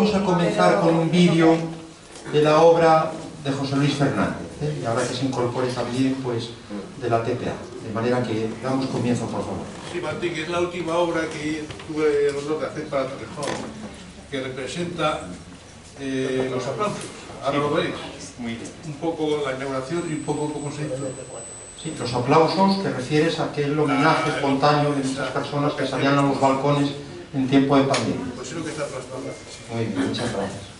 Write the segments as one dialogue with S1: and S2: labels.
S1: vamos a comenzar con un vídeo de la obra de José Luis Fernández, y ahora que se incorpore también pues, de la TPA, de manera que damos comienzo, por favor.
S2: Sí, Martín, que es la última obra que tuve el honor de hacer para Torrejón, que representa los aplausos. Ahora lo veis.
S1: Muy bien.
S2: Un poco la inauguración y un poco cómo se hizo.
S1: Sí, los aplausos te refieres a aquel homenaje espontáneo de muchas personas que salían a los balcones en tiempo de pandemia.
S2: Pues es lo que está plasmado.
S1: Muy bien, muchas gracias.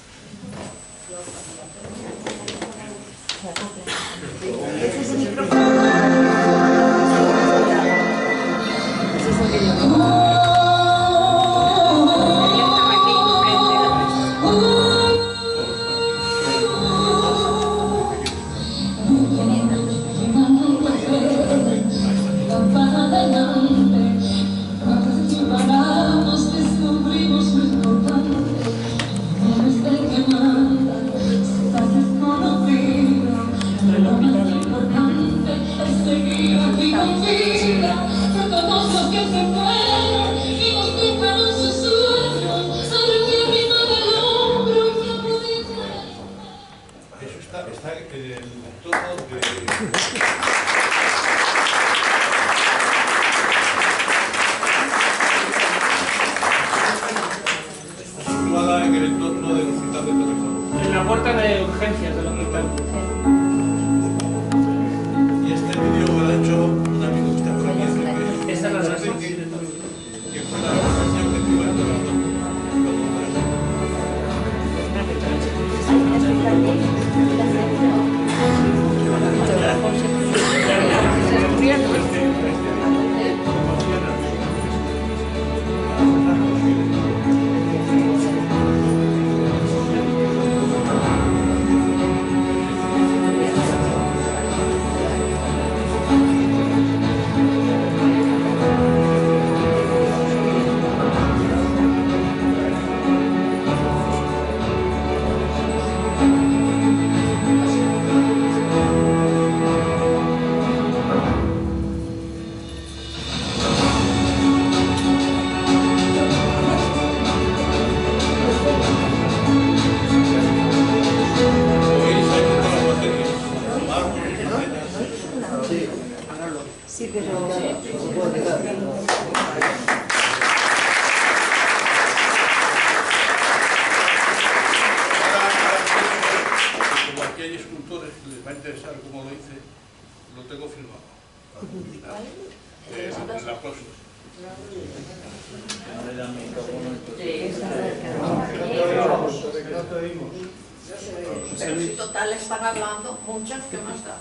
S3: Pero si total están hablando muchas, ¿qué más da?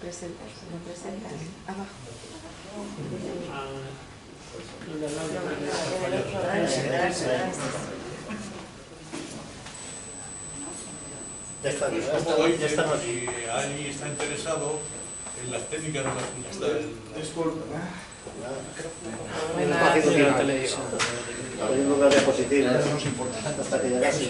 S4: Presentarse, no presentarse. Abajo.
S2: Ya está. Si alguien está interesado en las técnicas de la cultura. Disculpa.
S5: Hay una diapositiva hasta que llegase.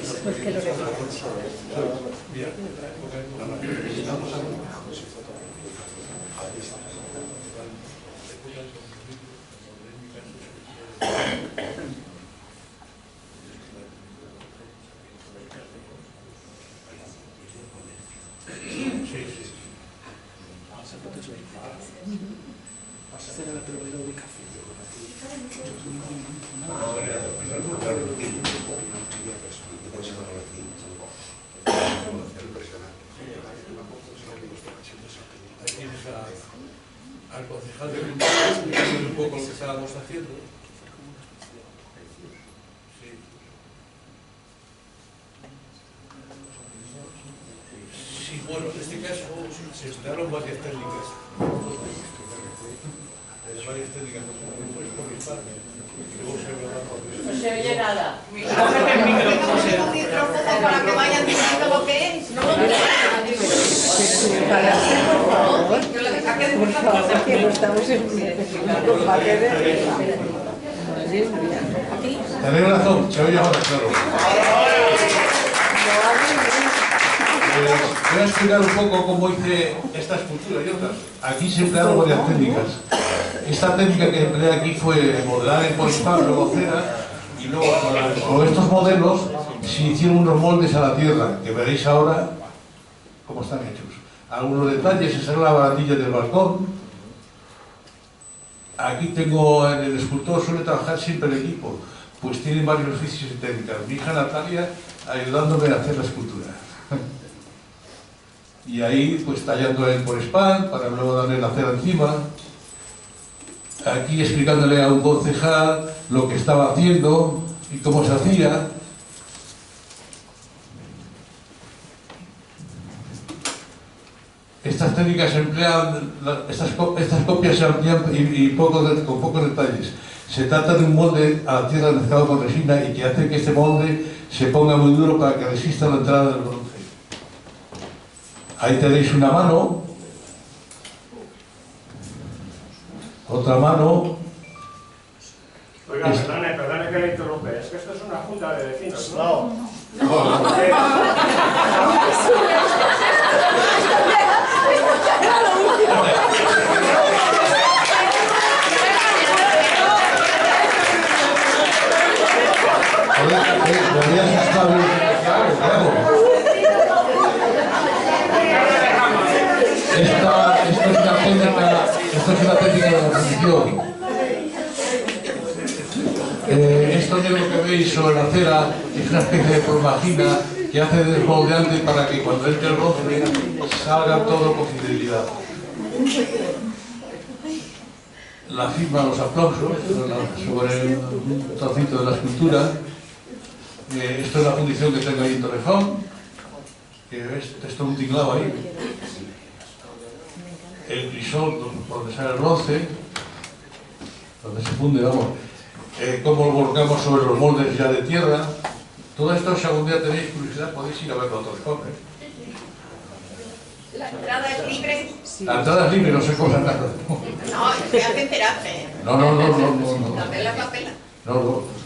S2: Al concejal de cultura, un poco lo que estábamos haciendo. Sí. Sí, bueno, en este caso se estudiaron varias técnicas. Varias técnicas, pues por mi parte.
S3: No se oye nada. Un micrófono para que vayan diciendo lo que es. No lo
S4: Por favor, que no estamos en
S2: Tenéis razón, se oye ahora, claro. Voy a explicar un poco cómo hice esta escultura y otras. Aquí se emplearon varias técnicas. Esta técnica que empleé aquí fue modelar en polispán, luego cera, y luego con estos modelos se hicieron unos moldes a la tierra, que veréis ahora cómo están hechos. Algunos detalles, esa es la barandilla del balcón. Aquí tengo, en el escultor suele trabajar siempre el equipo, pues tienen varios oficios y técnicas. Mi hija Natalia ayudándome a hacer la escultura. Y ahí pues tallando el polispán para luego darle la cera encima. Aquí explicándole a un concejal lo que estaba haciendo y cómo se hacía. Estas técnicas se emplean, estas copias se amplían con pocos detalles. Se trata de un molde a la tierra mezclado con resina y que hace que este molde se ponga muy duro para que resista la entrada del bronce. Ahí tenéis una mano, otra mano.
S6: Oiga, perdone que le interrumpe, es que esto es una junta de vecinos, ¿no?
S2: Esto es una técnica de la fundición. Esto negro que veis sobre la cera es una especie de formagina que hace de desmoldeante para que cuando entre el bronce salga todo con fidelidad. La firma, los aplausos sobre un trocito de la escultura. Esto es la fundición que tengo ahí en Torrejón, que ves, esto es un tinglado ahí. El crisol donde sale el bronce, donde se funde, vamos. Cómo lo volcamos sobre los moldes ya de tierra. Todo esto, si algún día tenéis curiosidad, podéis ir a verlo a Torrejón.
S3: ¿La entrada es libre?
S2: La entrada es libre, no se cobra nada.
S3: No, se hace enterarse.
S2: No.
S3: La papela.
S2: No.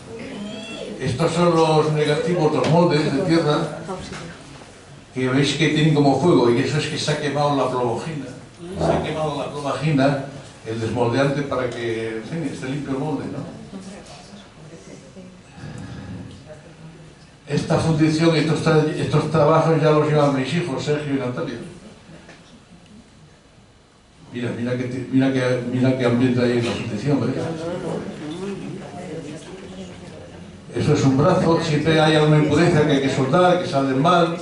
S2: Estos son los negativos, los moldes de tierra, que veis que tienen como fuego, y eso es que se ha quemado la plomogina. Se ha quemado la plomagina, el desmoldeante, para que en fin, esté limpio el molde, ¿no? Esta fundición y estos trabajos ya los llevan mis hijos, Sergio y Natalia. Mira qué ambiente hay en la fundición, ¿ves? Eso es un brazo, siempre hay alguna impureza que hay que soldar, que sale mal.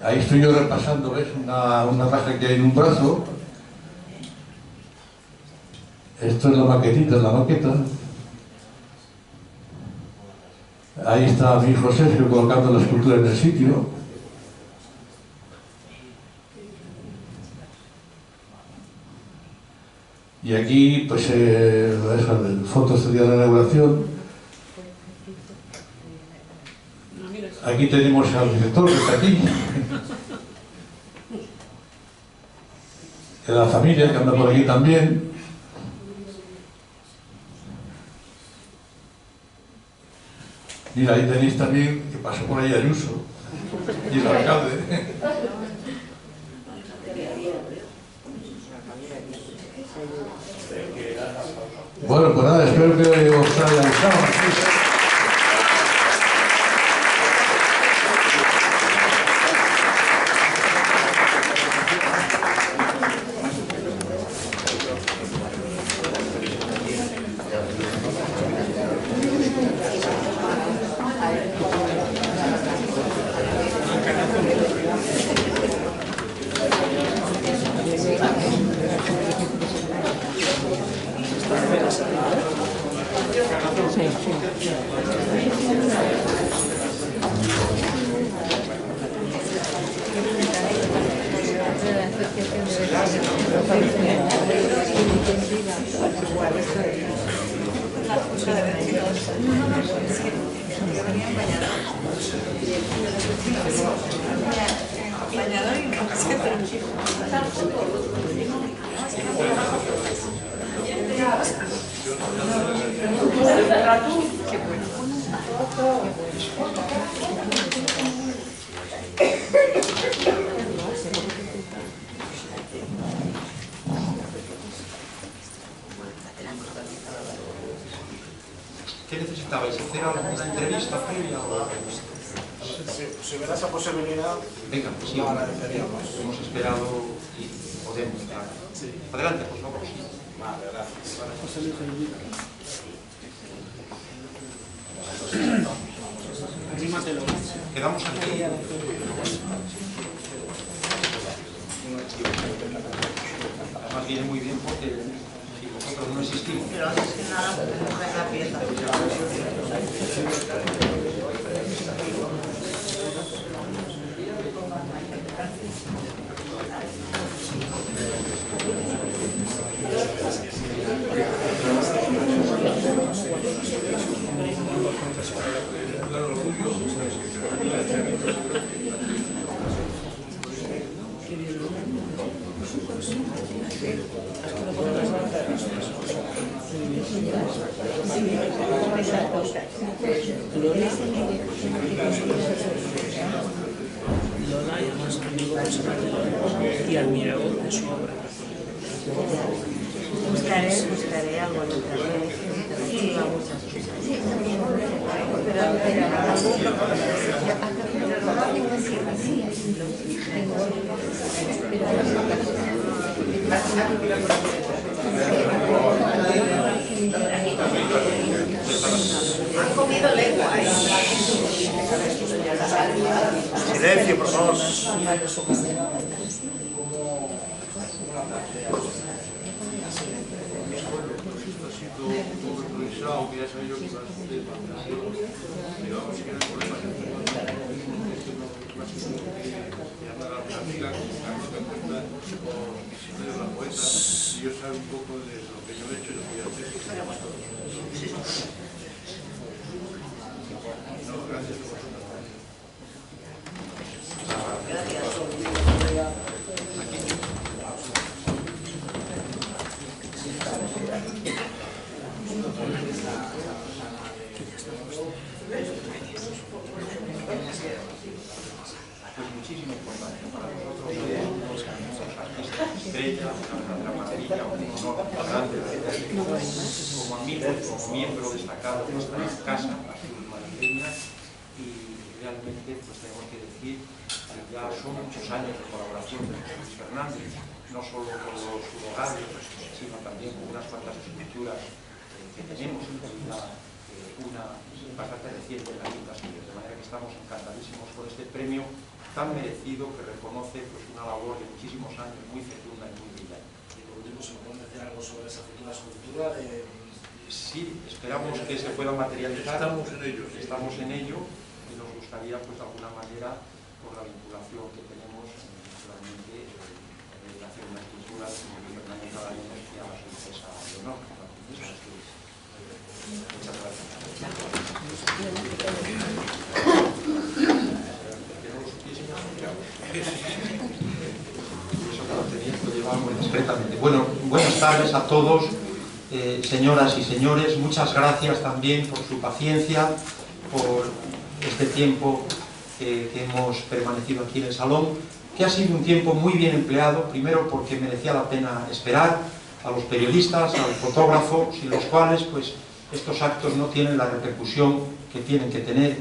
S2: Ahí estoy yo repasando, ¿ves? Una raja que hay en un brazo. Esto es la maquetita, la maqueta. Ahí está mi hijo Sergio colocando la escultura en el sitio. Y aquí, pues, fotos del día de la inauguración. Aquí tenemos al director que está aquí. De la familia que anda por aquí también. Mira, ahí tenéis también que pasó por ahí Ayuso y el alcalde. Bueno, pues nada, espero que os haya gustado.
S1: necesitabais hacer alguna entrevista previa o...
S5: Si hubiera esa posibilidad,
S1: Venga, sí,
S5: lo agradeceríamos.
S1: hemos esperado y podemos, claro. Adelante, por favor. Sí.
S5: Vale, gracias.
S1: Quedamos aquí. Además viene muy bien porque si vosotros no existimos.
S3: Pero antes que nada, coger la pieza.
S7: Lola y además amigo y admirador de su obra.
S4: Buscaré algo en internet. Sí, muchas
S3: Han comido lengua, ¿eh?
S5: Silencio, por favor.
S2: Y yo sé un poco de lo que yo he hecho y lo que voy a hacer. No, gracias a vosotros.
S1: Pues muchísimo importante para nosotros, los artistas estrella, una verdadera maravilla, un honor grande como amigo, como miembro destacado de esta casa, Azul Malagueña, y realmente pues tenemos que decir que ya son muchos años de colaboración de Luis Fernández, no solo con los hogares, sino también con unas cuantas estructuras que tenemos, incluida una bastante reciente en la Quinta Estudios, de manera que estamos encantadísimos por este premio tan merecido que reconoce pues, una labor de muchísimos años muy fecunda y muy brillante.
S5: Y por último, ¿se puede decir algo sobre esa futura escultura?
S1: Sí, esperamos que se pueda materializar.
S2: Estamos en ello.
S1: Estamos en ello y nos gustaría, pues de alguna manera, por la vinculación que tenemos, naturalmente, hacer una escultura de Fernando Magallanes y a la princesa Leonor. Muchas gracias. Bueno, buenas tardes a todos, señoras y señores. Muchas gracias también por su paciencia, por este tiempo que hemos permanecido aquí en el salón, que ha sido un tiempo muy bien empleado, primero porque merecía la pena esperar a los periodistas, al fotógrafo, sin los cuales pues estos actos no tienen la repercusión que tienen que tener,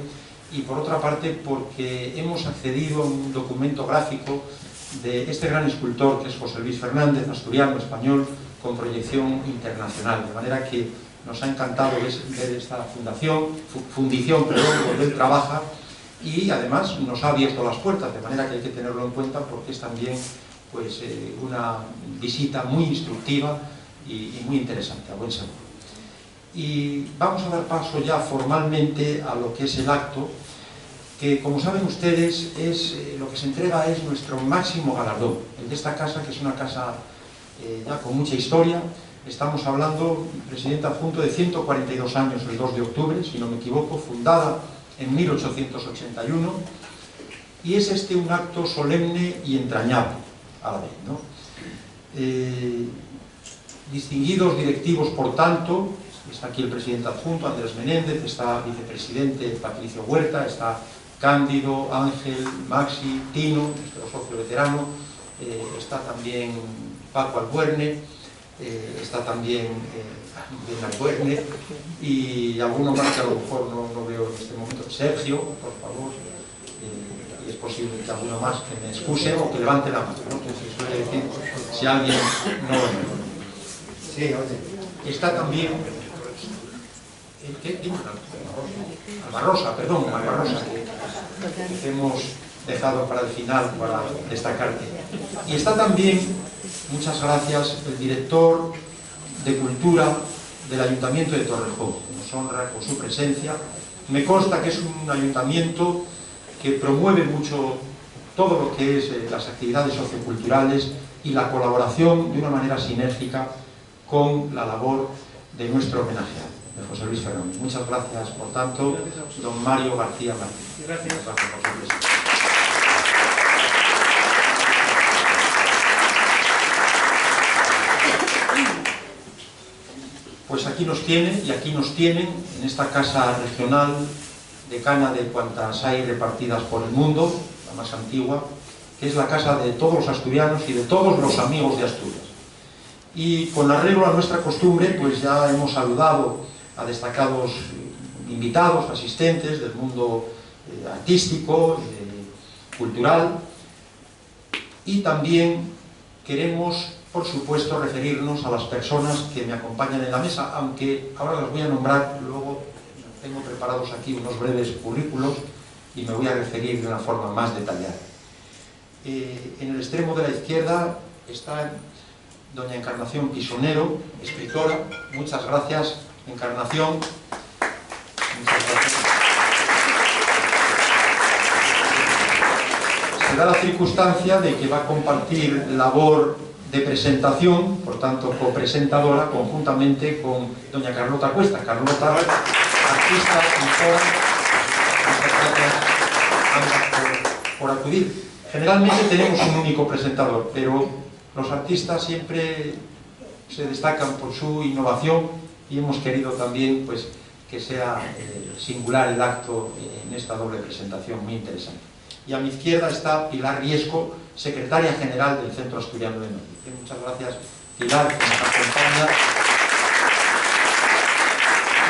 S1: y por otra parte porque hemos accedido a un documento gráfico de este gran escultor que es José Luis Fernández, asturiano, español, con proyección internacional, de manera que nos ha encantado ver esta fundición, donde él trabaja, y además nos ha abierto las puertas, de manera que hay que tenerlo en cuenta porque es también pues, una visita muy instructiva y muy interesante, a buen seguro. Y vamos a dar paso ya formalmente a lo que es el acto, que como saben ustedes, lo que se entrega es nuestro máximo galardón, el de esta casa, que es una casa ya con mucha historia. Estamos hablando, presidente adjunto, de 142 años el 2 de octubre, si no me equivoco, fundada en 1881, y es un acto solemne y entrañable a la vez, ¿no? Distinguidos directivos, por tanto, está aquí el presidente adjunto, Andrés Menéndez, está vicepresidente Patricio Huerta, está Cándido, Ángel, Maxi, Tino, nuestro socio veterano, está también Paco Albuerne, está también Bernard Werner y alguno más que a lo mejor no veo en este momento. Sergio, por favor, y es posible que alguno más que me excuse o que levante la mano, ¿no? Que se suele decir si alguien no lo ve. Sí, oye. Está también Albarrosa, que hemos dejado para el final para destacarte. Y está también, muchas gracias, el director de Cultura del Ayuntamiento de Torrejón, que nos honra con su presencia. Me consta que es un ayuntamiento que promueve mucho todo lo que es las actividades socioculturales y la colaboración de una manera sinérgica con la labor de nuestro homenajeado, de José Luis Fernández. Muchas gracias, por tanto, don Mario García Martín.
S7: Gracias.
S1: Muchas gracias por su presencia. Pues aquí nos tiene y aquí nos tienen en esta casa regional decana de cuantas hay repartidas por el mundo, la más antigua, que es la casa de todos los asturianos y de todos los amigos de Asturias. Y con arreglo a nuestra costumbre, pues ya hemos saludado a destacados invitados, asistentes del mundo artístico, cultural, y también queremos, por supuesto, referirnos a las personas que me acompañan en la mesa, aunque ahora las voy a nombrar, luego tengo preparados aquí unos breves currículos y me voy a referir de una forma más detallada. En el extremo de la izquierda está doña Encarnación Pisonero, escritora. Muchas gracias, Encarnación. Muchas gracias. Se da la circunstancia de que va a compartir labor de presentación, por tanto copresentadora, conjuntamente con doña Carlota Cuesta. Carlota, artista, pintora. Muchas gracias ambas por acudir. Generalmente tenemos un único presentador, pero los artistas siempre se destacan por su innovación y hemos querido también pues, que sea singular el acto en esta doble presentación muy interesante. Y a mi izquierda está Pilar Riesco, secretaria general del Centro Asturiano de Madrid. Muchas gracias, Pilar, que nos acompaña.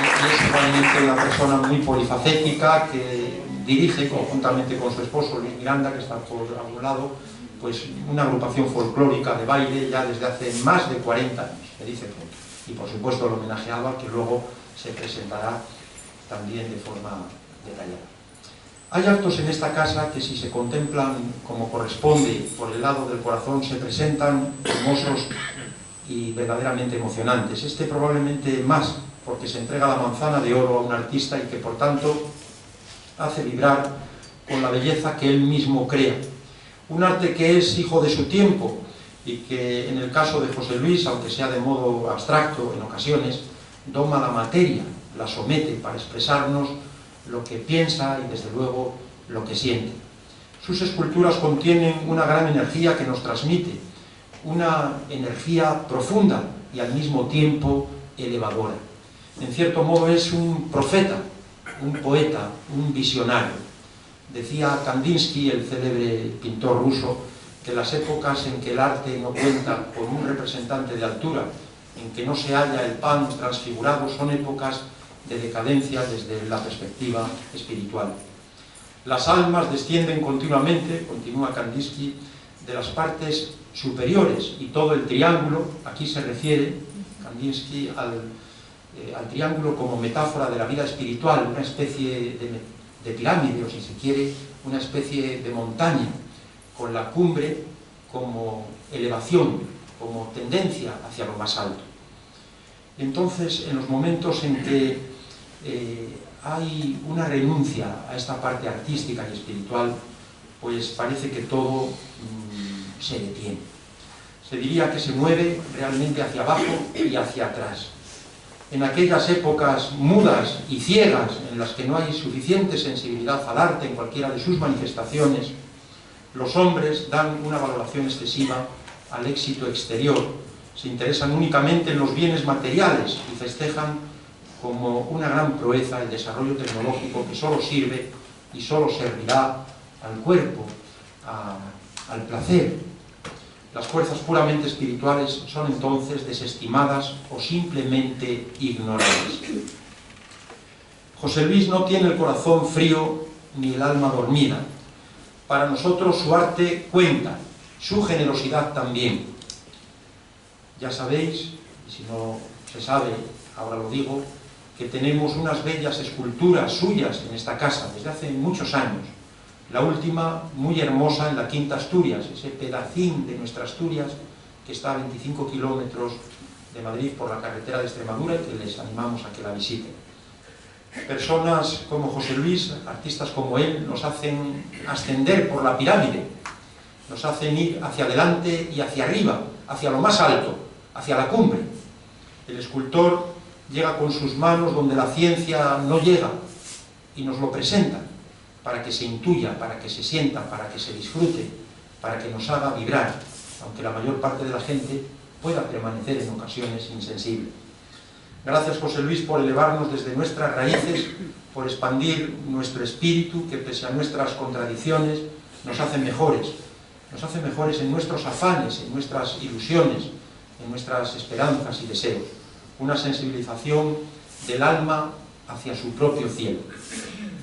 S1: Y es igualmente una persona muy polifacética que dirige conjuntamente con su esposo Luis Miranda, que está por algún lado, pues una agrupación folclórica de baile ya desde hace más de 40 años, me dice pronto. Y por supuesto el homenajeado, que luego se presentará también de forma detallada. Hay actos en esta casa que, si se contemplan como corresponde por el lado del corazón, se presentan hermosos y verdaderamente emocionantes. Este probablemente más, porque se entrega la manzana de oro a un artista y que por tanto hace vibrar con la belleza que él mismo crea. Un arte que es hijo de su tiempo y que en el caso de José Luis, aunque sea de modo abstracto en ocasiones, doma la materia, la somete para expresarnos lo que piensa y desde luego lo que siente. Sus esculturas contienen una gran energía que nos transmite, una energía profunda y al mismo tiempo elevadora. En cierto modo es un profeta, un poeta, un visionario. Decía Kandinsky, el célebre pintor ruso, que las épocas en que el arte no cuenta con un representante de altura, en que no se halla el pan transfigurado, son épocas de decadencia desde la perspectiva espiritual. Las almas descienden continuamente, continúa Kandinsky, de las partes superiores, y todo el triángulo, aquí se refiere Kandinsky al triángulo como metáfora de la vida espiritual, una especie de pirámide, o si se quiere, una especie de montaña, con la cumbre como elevación, como tendencia hacia lo más alto. Entonces, en los momentos en que hay una renuncia a esta parte artística y espiritual, pues parece que todo se detiene. Se diría que se mueve realmente hacia abajo y hacia atrás. En aquellas épocas mudas y ciegas, en las que no hay suficiente sensibilidad al arte en cualquiera de sus manifestaciones, los hombres dan una valoración excesiva al éxito exterior, se interesan únicamente en los bienes materiales y festejan como una gran proeza el desarrollo tecnológico que solo sirve y solo servirá al cuerpo, al placer. Las fuerzas puramente espirituales son entonces desestimadas o simplemente ignoradas. José Luis no tiene el corazón frío ni el alma dormida. Para nosotros su arte cuenta, su generosidad también. Ya sabéis, y si no se sabe, ahora lo digo, que tenemos unas bellas esculturas suyas en esta casa desde hace muchos años. La última, muy hermosa, en la Quinta Asturias, ese pedacín de nuestra Asturias que está a 25 kilómetros de Madrid por la carretera de Extremadura y que les animamos a que la visiten. Personas como José Luis, artistas como él, nos hacen ascender por la pirámide, nos hacen ir hacia adelante y hacia arriba, hacia lo más alto, hacia la cumbre. El escultor llega con sus manos donde la ciencia no llega y nos lo presenta para que se intuya, para que se sienta, para que se disfrute, para que nos haga vibrar, aunque la mayor parte de la gente pueda permanecer en ocasiones insensible. Gracias, José Luis, por elevarnos desde nuestras raíces, por expandir nuestro espíritu, que pese a nuestras contradicciones nos hace mejores en nuestros afanes, en nuestras ilusiones, en nuestras esperanzas y deseos. Una sensibilización del alma hacia su propio cielo.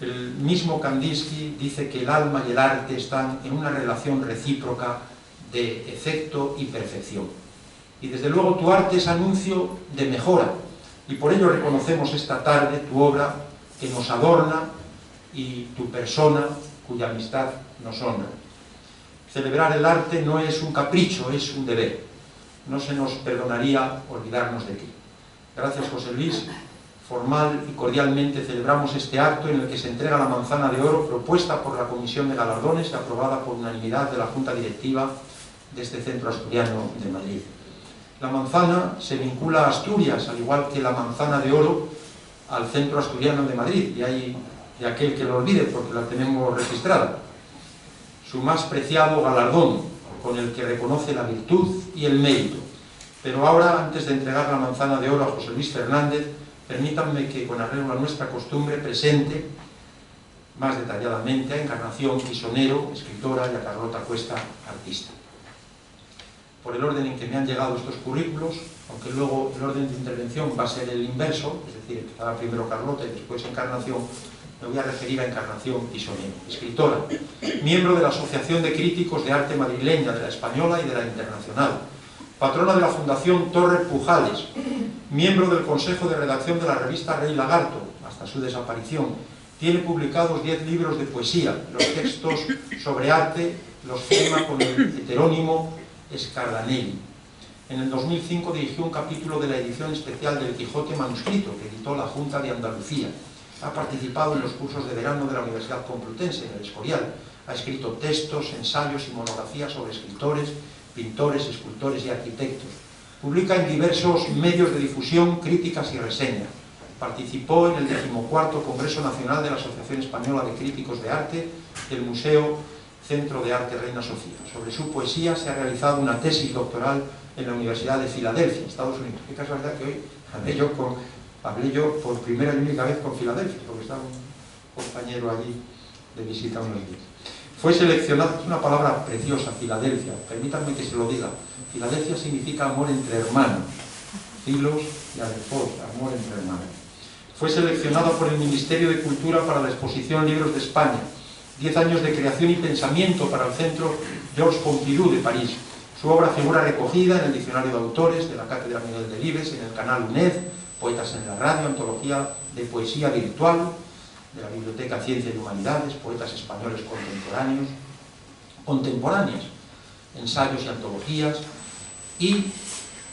S1: El mismo Kandinsky dice que el alma y el arte están en una relación recíproca de efecto y perfección. Y desde luego tu arte es anuncio de mejora, y por ello reconocemos esta tarde tu obra que nos adorna y tu persona cuya amistad nos honra. Celebrar el arte no es un capricho, es un deber. No se nos perdonaría olvidarnos de ti. Gracias, José Luis. Formal y cordialmente celebramos este acto en el que se entrega la manzana de oro propuesta por la Comisión de Galardones y aprobada por unanimidad de la Junta Directiva de este Centro Asturiano de Madrid. La manzana se vincula a Asturias, al igual que la manzana de oro al Centro Asturiano de Madrid, y hay de aquel que lo olvide porque la tenemos registrada. Su más preciado galardón, con el que reconoce la virtud y el mérito. Pero ahora, antes de entregar la manzana de oro a José Luis Fernández, permítanme que, con arreglo a nuestra costumbre, presente más detalladamente a Encarnación Pisonero, escritora, y a Carlota Cuesta, artista. Por el orden en que me han llegado estos currículos, aunque luego el orden de intervención va a ser el inverso, es decir, empezará primero Carlota y después Encarnación, me voy a referir a Encarnación Pisonero, escritora, miembro de la Asociación de Críticos de Arte Madrileña, de la Española y de la Internacional, patrona de la Fundación Torre Pujales, miembro del Consejo de Redacción de la revista Rey Lagarto, hasta su desaparición. Tiene publicados 10 libros de poesía. Los textos sobre arte los firma con el heterónimo Scardanelli. En el 2005 dirigió un capítulo de la edición especial del Quijote manuscrito que editó la Junta de Andalucía. Ha participado en los cursos de verano de la Universidad Complutense, en el Escorial. Ha escrito textos, ensayos y monografías sobre escritores, pintores, escultores y arquitectos. Publica en diversos medios de difusión críticas y reseñas. Participó en el 14º Congreso Nacional de la Asociación Española de Críticos de Arte del Museo Centro de Arte Reina Sofía. Sobre su poesía se ha realizado una tesis doctoral en la Universidad de Filadelfia, Estados Unidos. Qué casualidad que hoy hablé yo por primera y única vez con Filadelfia, porque estaba un compañero allí de visita unos días. Fue seleccionado, es una palabra preciosa, Filadelfia, permítanme que se lo diga. Filadelfia significa amor entre hermanos, filos y adelfos, amor entre hermanos. Fue seleccionado por el Ministerio de Cultura para la exposición Libros de España, 10 años de creación y pensamiento para el Centro Georges Pompidou de París. Su obra figura recogida en el Diccionario de Autores de la Cátedra Miguel Delibes, en el canal UNED, Poetas en la Radio, antología de poesía virtual de la Biblioteca Ciencia y Humanidades, poetas españoles contemporáneos, ensayos y antologías, y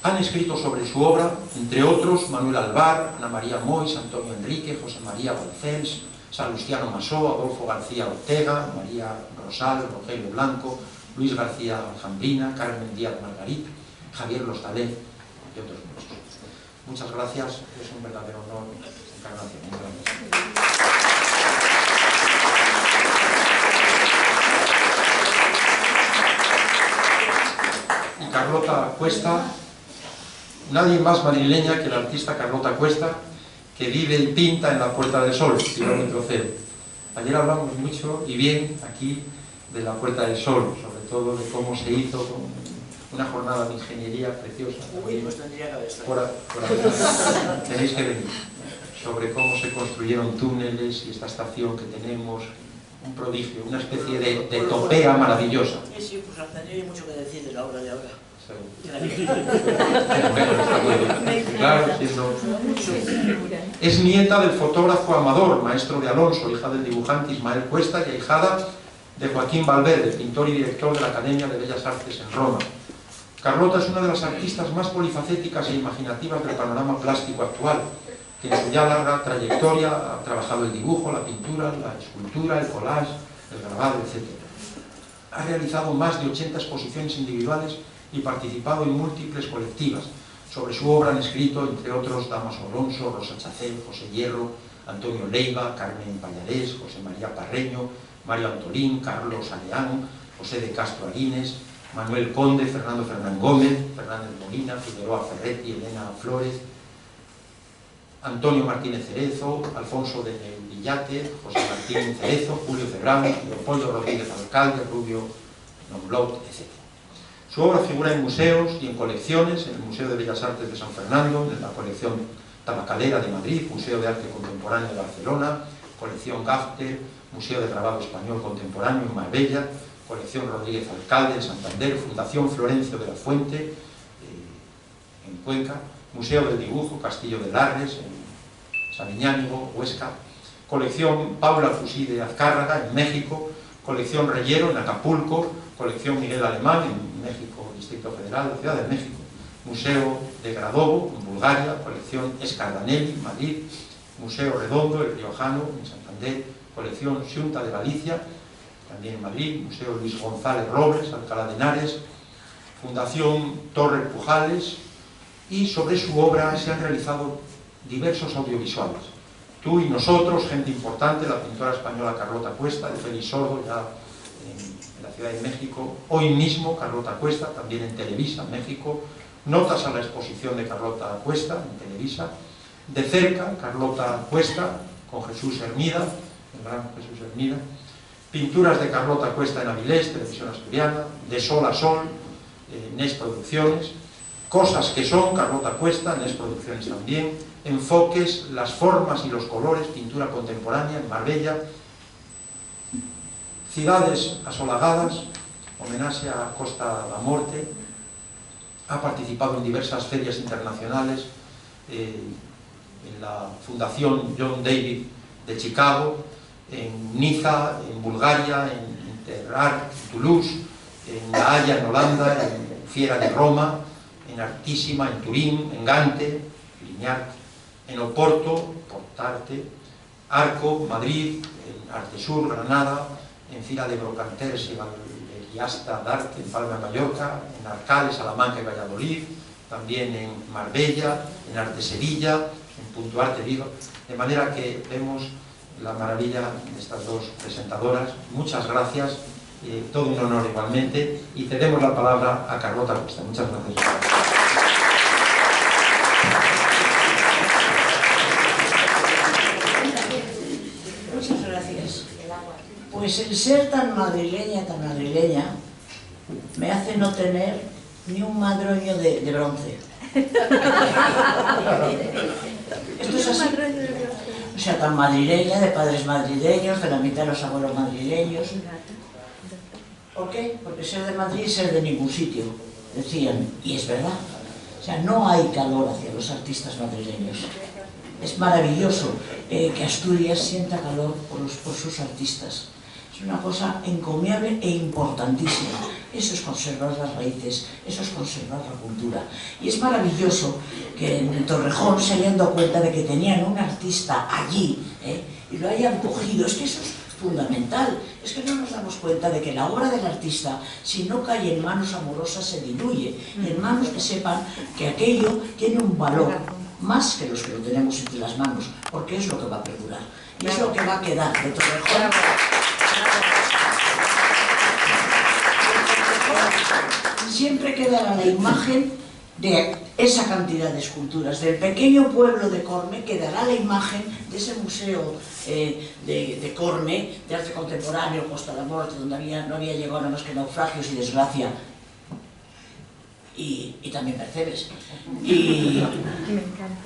S1: han escrito sobre su obra, entre otros, Manuel Alvar, Ana María Mois, Antonio Enrique, José María Balcells, Salustiano Masó, Adolfo García Ortega, María Rosal, Rogelio Blanco, Luis García Alejandrina, Carmen Díaz Margarit, Javier Lostalé y otros muchos. Muchas gracias, es un verdadero honor esta encarnación. Y Carlota Cuesta, nadie más madrileña que la artista Carlota Cuesta, que vive y pinta en la Puerta del Sol, kilómetro cero. Ayer hablamos mucho y bien aquí de la Puerta del Sol, sobre todo de cómo se hizo, una jornada de ingeniería preciosa.
S5: Uy, pues tendría que haber estado.
S1: Por tenéis que venir, sobre cómo se construyeron túneles y esta estación que tenemos, un prodigio, una especie de topea maravillosa.
S5: Sí, sí, pues tendría mucho que decir de la obra de ahora.
S1: Claro, es nieta del fotógrafo Amador, maestro de Alonso, hija del dibujante Ismael Cuesta y ahijada de Joaquín Valverde, pintor y director de la Academia de Bellas Artes en Roma. Carlota es una de las artistas más polifacéticas e imaginativas del panorama plástico actual, que en su ya larga trayectoria ha trabajado el dibujo, la pintura, la escultura, el collage, el grabado, etc. Ha realizado más de 80 exposiciones individuales y participado en múltiples colectivas. Sobre su obra han escrito, entre otros, Damaso Alonso, Rosa Chacel, José Hierro, Antonio Leiva, Carmen Pallarés, José María Parreño, Mario Antolín, Carlos Aleán, José de Castro Arines, Manuel Conde, Fernando Fernán Gómez, Fernández Molina, Figueroa Ferretti, Elena Flores, Antonio Martínez Cerezo, Alfonso de Villate, José Martín Cerezo, Julio Cebrano, Leopoldo Rodríguez Alcalde, Rubio Nomblot, etc. Su obra figura en museos y en colecciones, en el Museo de Bellas Artes de San Fernando, en la colección Tabacalera de Madrid, Museo de Arte Contemporáneo de Barcelona, colección Gafter, Museo de Grabado Español Contemporáneo en Marbella, colección Rodríguez Alcalde en Santander, Fundación Florencio de la Fuente en Cuenca, Museo del Dibujo Castillo de Larres en San Iñánigo, Huesca, colección Paula Fusí de Azcárraga en México, colección Reyero en Acapulco, colección Miguel Alemán en México, Distrito Federal, la Ciudad de México, Museo de Gradovo en Bulgaria, colección Escardanelli, Madrid, Museo Redondo, el Riojano en Santander, colección Xunta de Galicia, también en Madrid, Museo Luis González Robles, Alcalá de Henares, Fundación Torre Pujales, y sobre su obra se han realizado diversos audiovisuales. Tú y nosotros, gente importante, la pintora española Carlota Cuesta, de Félix Sordo, ya en la Ciudad de México, hoy mismo Carlota Cuesta, también en Televisa, México, notas a la exposición de Carlota Cuesta, en Televisa, de cerca, Carlota Cuesta, con Jesús Hermida, el gran Jesús Hermida, pinturas de Carlota Cuesta en Avilés, Televisión Asturiana, de Sol a Sol, NES Producciones, Cosas que son, Carlota Cuesta, NES Producciones también, Enfoques, las formas y los colores, pintura contemporánea en Marbella, Ciudades asolagadas, homenaje a Costa da Morte, ha participado en diversas ferias internacionales, en la Fundación John David de Chicago, en Niza, en Bulgaria, en Interart, en Toulouse, en La Haya, en Holanda, en Fiera de Roma, en Artísima, en Turín, en Gante, Lignart, en Oporto, Portarte, Arco, Madrid, en Artesur, Granada, en Fira de Brocanters y Guiasta d'Arte, en Palma de Mallorca, en Arcales, Salamanca y Valladolid, también en Marbella, en Arte Sevilla, en Punto Arte Vigo, de manera que vemos la maravilla de estas dos presentadoras. Muchas gracias, todo un honor igualmente, y cedemos la palabra a Carlota Cuesta. Muchas gracias.
S8: Muchas gracias. Pues el ser tan madrileña me hace no tener ni un madroño de bronce. Esto es así. O sea, tan madrileña, de padres madrileños, de la mitad de los abuelos madrileños. ¿Por qué? Porque ser de Madrid es ser de ningún sitio, decían, y es verdad. O sea, no hay calor hacia los artistas madrileños. Es maravilloso que Asturias sienta calor por sus artistas. Es una cosa encomiable e importantísima. Eso es conservar las raíces, eso es conservar la cultura. Y es maravilloso que en Torrejón se hayan dado cuenta de que tenían un artista allí, y lo hayan cogido. Es que eso es fundamental. Es que no nos damos cuenta de que la obra del artista, si no cae en manos amorosas, se diluye. En manos que sepan que aquello tiene un valor más que los que lo tenemos entre las manos, porque es lo que va a perdurar. Y es lo que va a quedar de Torrejón. Siempre quedará la imagen de esa cantidad de esculturas. Del pequeño pueblo de Corme quedará la imagen de ese museo de Corme, de arte contemporáneo, Costa da Morte, donde no había llegado nada más que naufragios y desgracia. y también Percebes.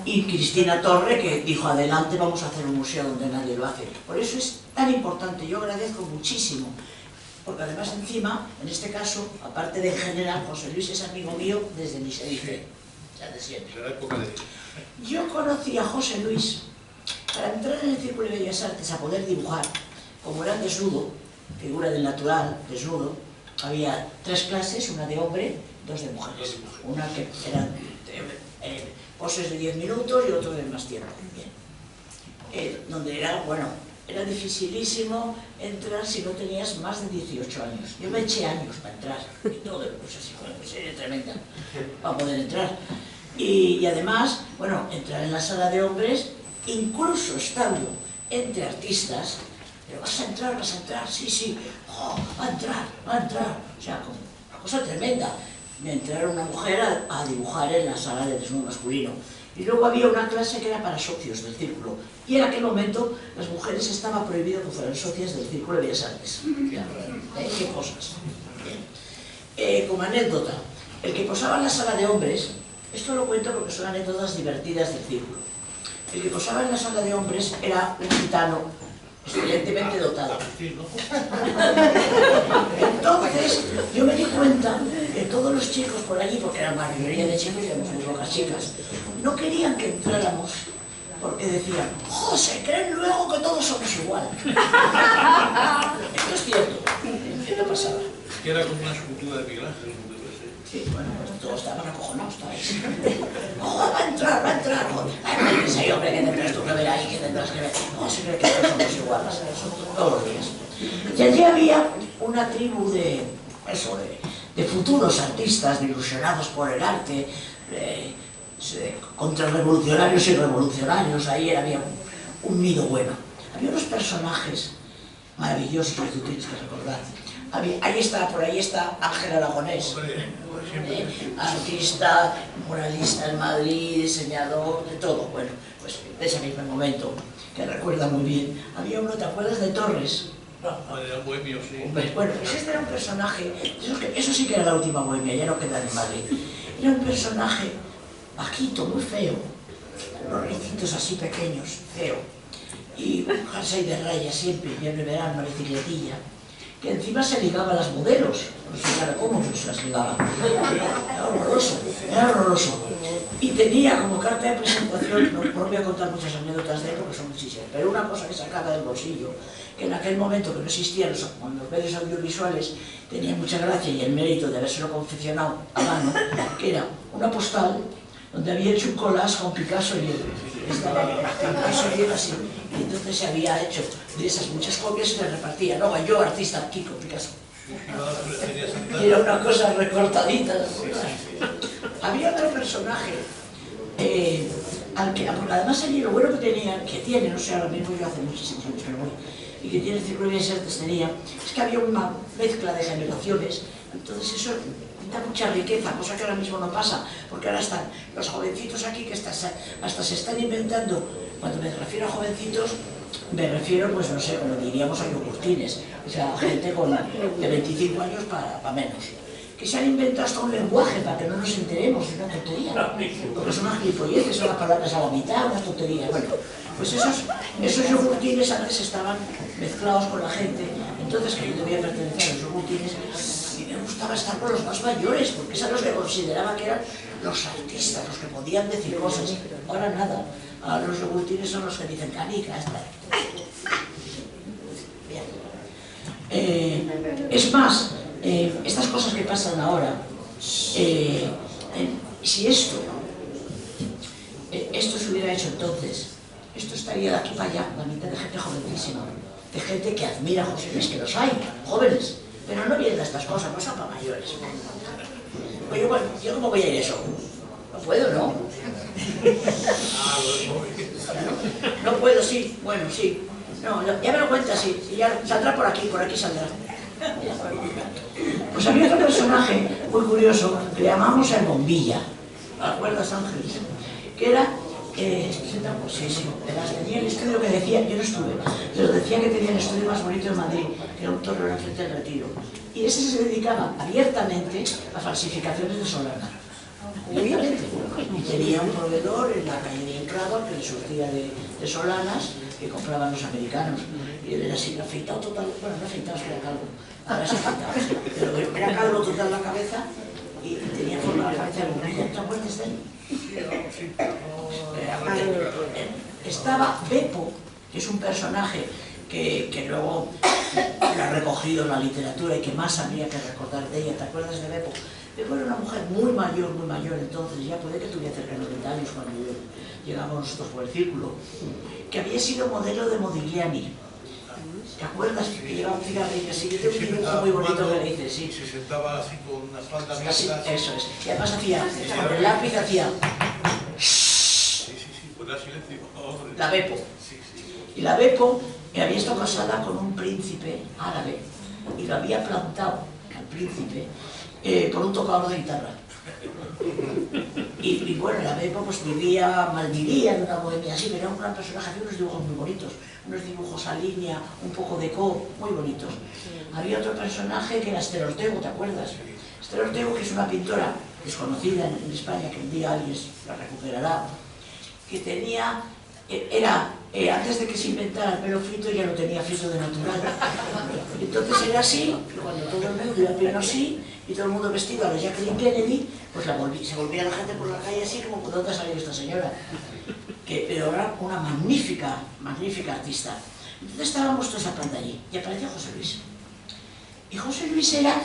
S8: Y Cristina Torre, que dijo, adelante, vamos a hacer un museo donde nadie lo hace. Por eso es tan importante, yo agradezco muchísimo, porque además encima, en este caso, aparte de en general, José Luis es amigo mío desde mi servicio, o sea, de siempre. Yo conocí a José Luis para entrar en el Círculo de Bellas Artes a poder dibujar, como era desnudo, figura del natural, desnudo. Había 3 clases, una de hombre, 2 de mujeres. Una que eran poses de 10 minutos y otro de más tiempo. Bien. Donde era, bueno, era dificilísimo entrar si no tenías más de 18 años. Yo me eché años para entrar, y todo, pues así, fue una serie tremenda para poder entrar. Y además, bueno, entrar en la sala de hombres, incluso estando entre artistas, pero vas a entrar, sí, oh, va a entrar, o sea, como una cosa tremenda. Me entraron una mujer a dibujar en la sala de desnudo masculino. Y luego había una clase que era para socios del círculo. Y en aquel momento las mujeres estaba prohibido que fueran socias del Círculo de Bellas Artes. ¿Qué cosas? Como anécdota, el que posaba en la sala de hombres, esto lo cuento porque son anécdotas divertidas del círculo. El que posaba en la sala de hombres era un gitano excelentemente dotado. Entonces, yo me di cuenta que todos los chicos por allí, porque era la mayoría de chicos y éramos muy pocas chicas, no querían que entráramos porque decían, ¡oh, se creen luego que todos somos igual! Esto es cierto, ¿qué pasaba?
S2: Es que era como una escultura de Miguel Ángel.
S8: Sí, bueno, pues todos estaban acojonados, ¿sabes? ¡Oh, va a entrar! Ese hombre que tendrás tú que ver ahí, que tendrás que ver. No, se cree que todos somos iguales, todos los días. Y allí había una tribu de futuros artistas, de ilusionados por el arte, contrarrevolucionarios y revolucionarios. Ahí había un nido bueno. Había unos personajes maravillosos que tú tienes que recordar. Por ahí está Ángel Aragonés, artista, muralista en Madrid, diseñador, de todo. Bueno, pues de ese mismo momento, que recuerda muy bien. Había uno, ¿te acuerdas de Torres?
S2: Era bohemio, sí.
S8: Bueno, pues este era un personaje, eso sí que era la última bohemia, ya no queda en Madrid. Era un personaje bajito, muy feo, unos ricitos así pequeños, feo, y un jersey de rayas siempre, invierno y verano, una bicicletilla, que encima se ligaba a las modelos, no sé claro cómo se las ligaba. Era horroroso. Y tenía como carta de presentación, no voy a contar muchas anécdotas de él porque son muchísimas, pero una cosa que sacaba del bolsillo, que en aquel momento que no existían los medios audiovisuales, tenía mucha gracia y el mérito de habérselo confeccionado a mano, que era una postal donde había hecho un collage con Picasso y él. Estaba Picasso y él así. Y entonces se había hecho de esas muchas copias y se repartía. Luego yo, artista, Kiko, Picasso. Y era una cosa recortadita. Había otro personaje, porque además allí lo bueno que tiene, no sé, ahora mismo yo hace muchísimos años que no voy, y que tiene el Círculo de Bellas Artes tenía, es que había una mezcla de generaciones, entonces eso da mucha riqueza, cosa que ahora mismo no pasa, porque ahora están los jovencitos aquí que hasta se están inventando. Cuando me refiero a jovencitos, me refiero, pues no sé, como diríamos a yogurtines, o sea, gente de 25 años para menos, que se han inventado hasta un lenguaje para que no nos enteremos, es una tontería, porque son unas gilipolleces, son las palabras a la mitad, unas tonterías. Bueno, pues esos yogurtines antes estaban mezclados con la gente, entonces que yo debía pertenecer a los yogurtines, y me gustaba estar con los más mayores, porque eran los que consideraba que eran los artistas, los que podían decir cosas. Ahora nada, ahora los yogurtines son los que dicen canica, bien. Es más, estas cosas que pasan ahora, si esto se hubiera hecho entonces, esto estaría de aquí para allá, la mitad de gente jovencísima, de gente que admira a José Luis, que los hay, jóvenes, pero no vienen a estas cosas, no son para mayores. Pues yo ¿cómo voy a ir a eso? No puedo, ¿no? No puedo, sí, bueno, sí. No, ya me lo cuentas, sí, ya saldrá por aquí saldrá. Pues había otro personaje muy curioso que le llamamos el Bombilla, ¿te acuerdas, Ángel? Que era, sí, tenía el estudio que decía, yo no estuve, pero decía que tenía el estudio más bonito de Madrid, que era un torre frente del Retiro, y ese se dedicaba abiertamente a falsificaciones de Solana. Y tenía un proveedor en la calle de Encrado que le surtía de solanas que compraban los americanos. Y él era así, afeitado total, bueno, no afeitado, es que era calvo. Ahora se afeitaba, pero era calvo total la cabeza y tenía forma la cabeza de burrito. ¿Te acuerdas de él? Estaba Beppo, que es un personaje que luego la ha recogido en la literatura y que más habría que recordar de ella. ¿Te acuerdas de Beppo? Beppo era una mujer muy mayor entonces, ya puede que tuviera cerca de 90 años cuando llegamos nosotros por el círculo, que había sido modelo de Modigliani. ¿Te acuerdas? Que llevaba un cigarrillo así, yo tengo un dibujo muy bonito que le hice, sí.
S2: Se sentaba así con unas faldas
S8: Así,
S2: negras.
S8: eso es. Y además hacía, con el lápiz hacía...
S2: Sí, pues da silencio.
S8: La Beppo.
S2: Sí.
S8: Y la Beppo había estado casada con un príncipe árabe y lo había plantado al príncipe por un tocador de guitarra. Y bueno, la Beppo pues malvivía en una bohemia así, pero era un gran personaje, hacía unos dibujos muy bonitos, unos dibujos a línea, un poco de muy bonitos. Había otro personaje que era Esther Ortego, ¿te acuerdas? Esther Ortego, que es una pintora desconocida en España, que un día alguien la recuperará, que tenía, antes de que se inventara el pelo frito, ya lo tenía frito de natural. Entonces era así, y cuando todo el mundo iba pleno así, y todo el mundo vestido a los Jacqueline Kennedy, pues se volvía la gente por la calle así, como ¿de dónde ha salido esta señora? Pero era una magnífica artista. Entonces estábamos todos hablando allí, y apareció José Luis. Y José Luis era,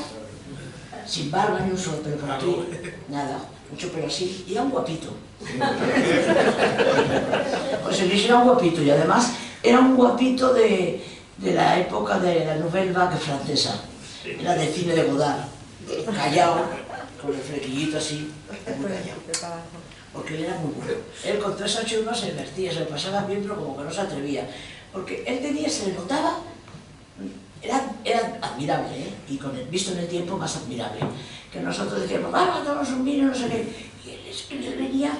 S8: sin barba ni un solo pelo por aquí, nada, mucho pelo así, y era un guapito. José Luis era un guapito, y además era un guapito de la época de la Nouvelle Vague francesa. Era del cine de Godard, callado, con el flequillito así, muy callado. Porque él era muy bueno. Él con todo ese churro se divertía, se lo pasaba bien, pero como que no se atrevía. Porque él tenía, se le notaba, era admirable, ¿eh? Y visto en el tiempo más admirable. Que nosotros decíamos, vamos a tomarnos un vino, no sé qué. Y él venía,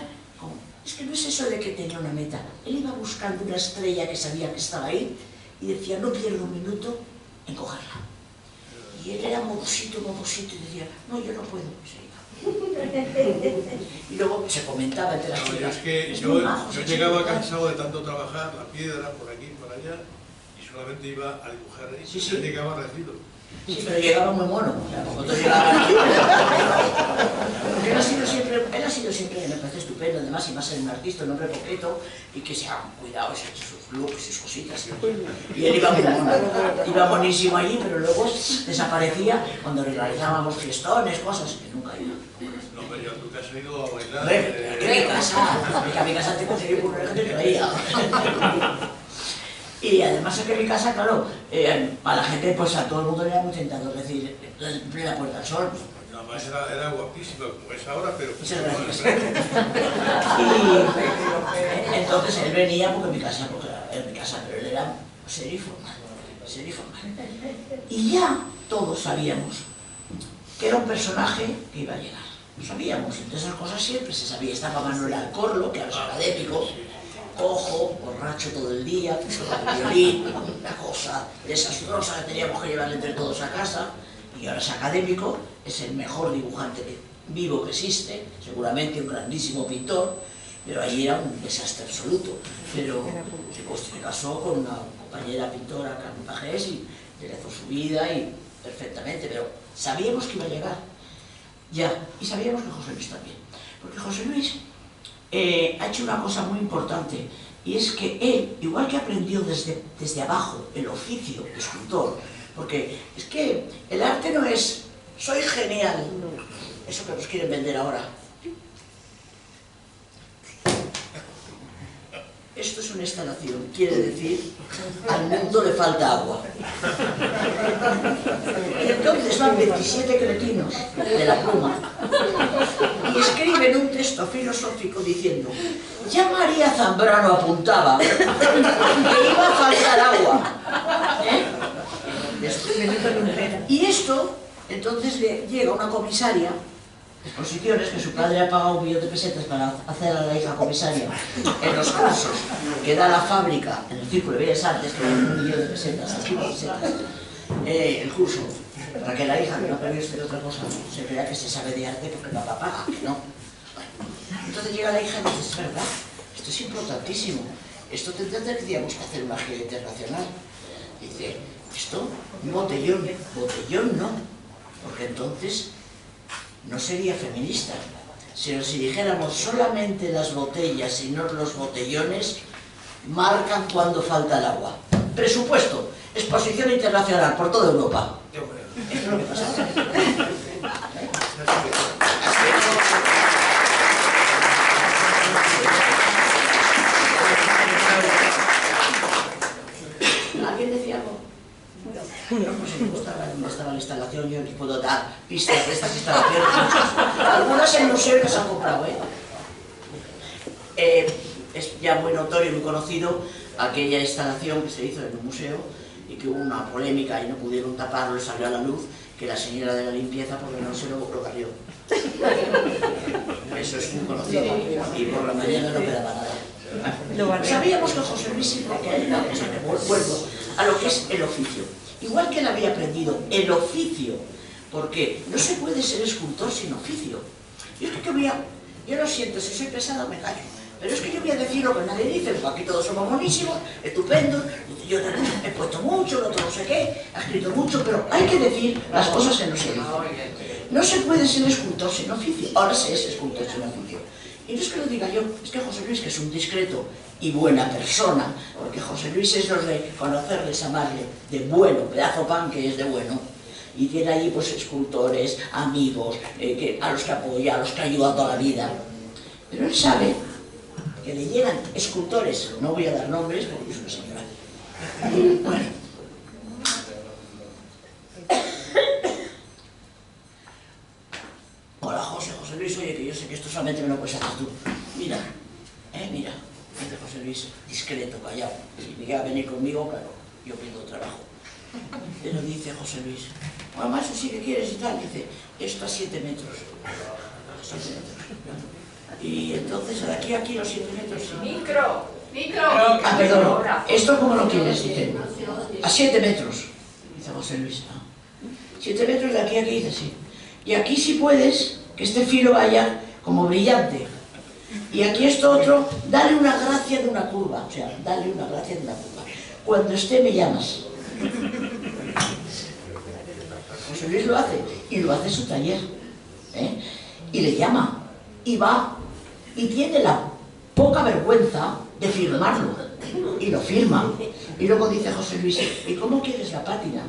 S8: es que no es eso de que tenía una meta. Él iba buscando una estrella que sabía que estaba ahí y decía, no pierdo un minuto en cogerla. Y él era modosito, y decía, no, yo no puedo. Y luego se comentaba entre las chicas.
S2: Es que yo llegaba cansado de tanto trabajar, la piedra, por aquí, por allá, y solamente iba a dibujar ahí.
S8: Sí.
S2: Él llegaba rendido.
S8: Sí, pero llegaba muy mono. O sea, como tú llegabas. Porque él ha sido siempre, me parece estupendo, además, y más en un artista, un hombre coqueto, y que se ha cuidado, se ha hecho sus looks y sus cositas. Y él iba muy mono. Iba monísimo allí, pero luego desaparecía cuando realizábamos fiestones, cosas que nunca iba.
S2: No, pero yo tú te has ido a bailar.
S8: Que a mi casa te conseguí por una gente que veía. Y además aquí en mi casa, claro, a la gente, pues a todo el mundo le era muy tentador decir, en la Puerta del Sol.
S2: Además era guapísima, como es ahora, pero...
S8: Muchas gracias. Y entonces él venía, porque en mi casa, pero él era serio y formal. Y ya todos sabíamos que era un personaje que iba a llegar. Lo sabíamos, entonces esas cosas siempre se sabía. Estaba Manuel Alcorlo, que ahora es académico, cojo, borracho todo el día, con el violín, una cosa desastrosa que teníamos que llevarle entre todos a casa, y ahora es académico, es el mejor dibujante vivo que existe, seguramente un grandísimo pintor, pero ahí era un desastre absoluto. Pero se casó con una compañera pintora, Carmen Pagés, y realizó su vida y perfectamente, pero sabíamos que iba a llegar, ya, y sabíamos que José Luis también, porque José Luis ha hecho una cosa muy importante, y es que él, igual que aprendió desde abajo el oficio de escultor, porque es que el arte no es soy genial, eso que nos quieren vender ahora. Esto es una instalación, quiere decir, al mundo le falta agua. Y entonces van 27 cretinos de la pluma y escriben un texto filosófico diciendo, ya María Zambrano apuntaba que iba a faltar agua. Y esto, entonces llega una comisaria de exposiciones, que su padre ha pagado 1 millón de pesetas para hacer a la hija comisaria en los cursos que da la fábrica en el Círculo de Bellas Artes, que da 1 millón de pesetas, el curso, para que la hija, que no ha perdido de otra cosa, se crea que se sabe de arte porque papá paga, que no. Entonces llega la hija y dice, es verdad, esto es importantísimo, esto tendríamos que hacer una gira internacional. Dice, esto, un botellón, botellón no, porque entonces no sería feminista. Si dijéramos solamente las botellas y no los botellones, marcan cuando falta el agua. Presupuesto, exposición internacional por toda Europa. Eso es lo que pasa. ¿Alguien decía algo? No, pues si me gustaba dónde estaba la instalación, yo aquí puedo dar pistas de estas instalaciones. Algunas en el museo que se han comprado, es ya muy notorio y muy conocido aquella instalación que se hizo en un museo y que hubo una polémica y no pudieron taparlo y salió a la luz que la señora de la limpieza porque no se lo barrió. Eso es muy conocido y por la mañana no quedaba nada. Sabíamos que José Luis siempre que hay una cosa que vuelvo a lo que es el oficio. Igual que él había aprendido el oficio, porque no se puede ser escultor sin oficio. Yo es que yo lo siento, si soy pesado me callo. Pero es que yo voy a decir lo que nadie dice, porque aquí todos somos buenísimos, estupendos, yo he puesto mucho, el otro no sé qué, ha escrito mucho, pero hay que decir las cosas que no se dicen. No se puede ser escultor sin oficio, ahora se es escultor sin oficio. Y no es que lo diga yo, es que José Luis, que es un discreto y buena persona, porque José Luis es los de conocerles, amarle, de bueno, pedazo pan que es de bueno, y tiene allí pues escultores, amigos, a los que apoya, a los que ayuda toda la vida. Pero él sabe que le llegan escultores, no voy a dar nombres porque es una señora. Bueno. Hola José Luis, oye, que yo sé que esto solamente me lo puedes hacer tú. Mira, mira, dice José Luis, discreto, callado. Si me queda venir conmigo, claro, yo pido trabajo. Pero dice José Luis, mamá, eso sí que quieres y tal, dice, esto a 7 metros. 7 metros. Y entonces, de aquí a aquí los 7 metros... Sí.
S3: ¡Micro!
S8: Ah, perdón, ¿esto cómo lo quieres? Dice, a 7 metros. Dice José Luis, ¿no? 7 metros de aquí a aquí, dice, sí. Y aquí si puedes, que este filo vaya como brillante. Y aquí esto otro, dale una gracia de una curva. O sea, dale una gracia de una curva. Cuando esté me llamas. José Luis lo hace, y lo hace en su taller. Y le llama, y va, y tiene la poca vergüenza de firmarlo. Y lo firma. Y luego dice José Luis, ¿y cómo quieres la pátina?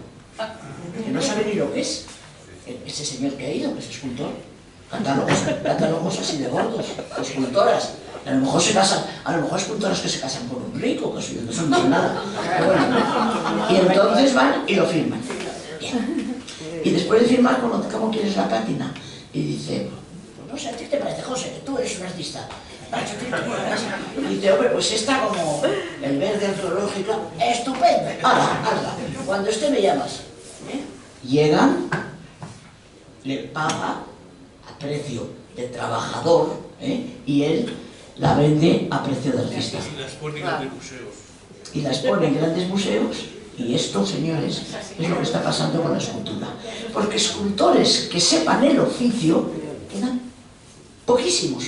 S8: Que no sabe ni lo que es. Ese señor que ha ido, que es escultor. Catálogos así de gordos, escultoras. A lo mejor se casan, a lo mejor escultoras que se casan con un rico, que eso no es nada. Pero bueno. Y entonces van y lo firman. Bien. Y después de firmar, ¿cómo quieres la pátina? Y dice, pues no sé, ¿a ti te parece, José, que tú eres un artista? Y dice, hombre, pues está como el verde antropológico, estupendo. Hazla. Cuando esté me llamas. Llegan, le paga a precio de trabajador, y él la vende a precio de artista.
S2: Y las pone en grandes museos.
S8: Y las pone en grandes museos, y esto, señores, es lo que está pasando con la escultura. Porque escultores que sepan el oficio quedan poquísimos.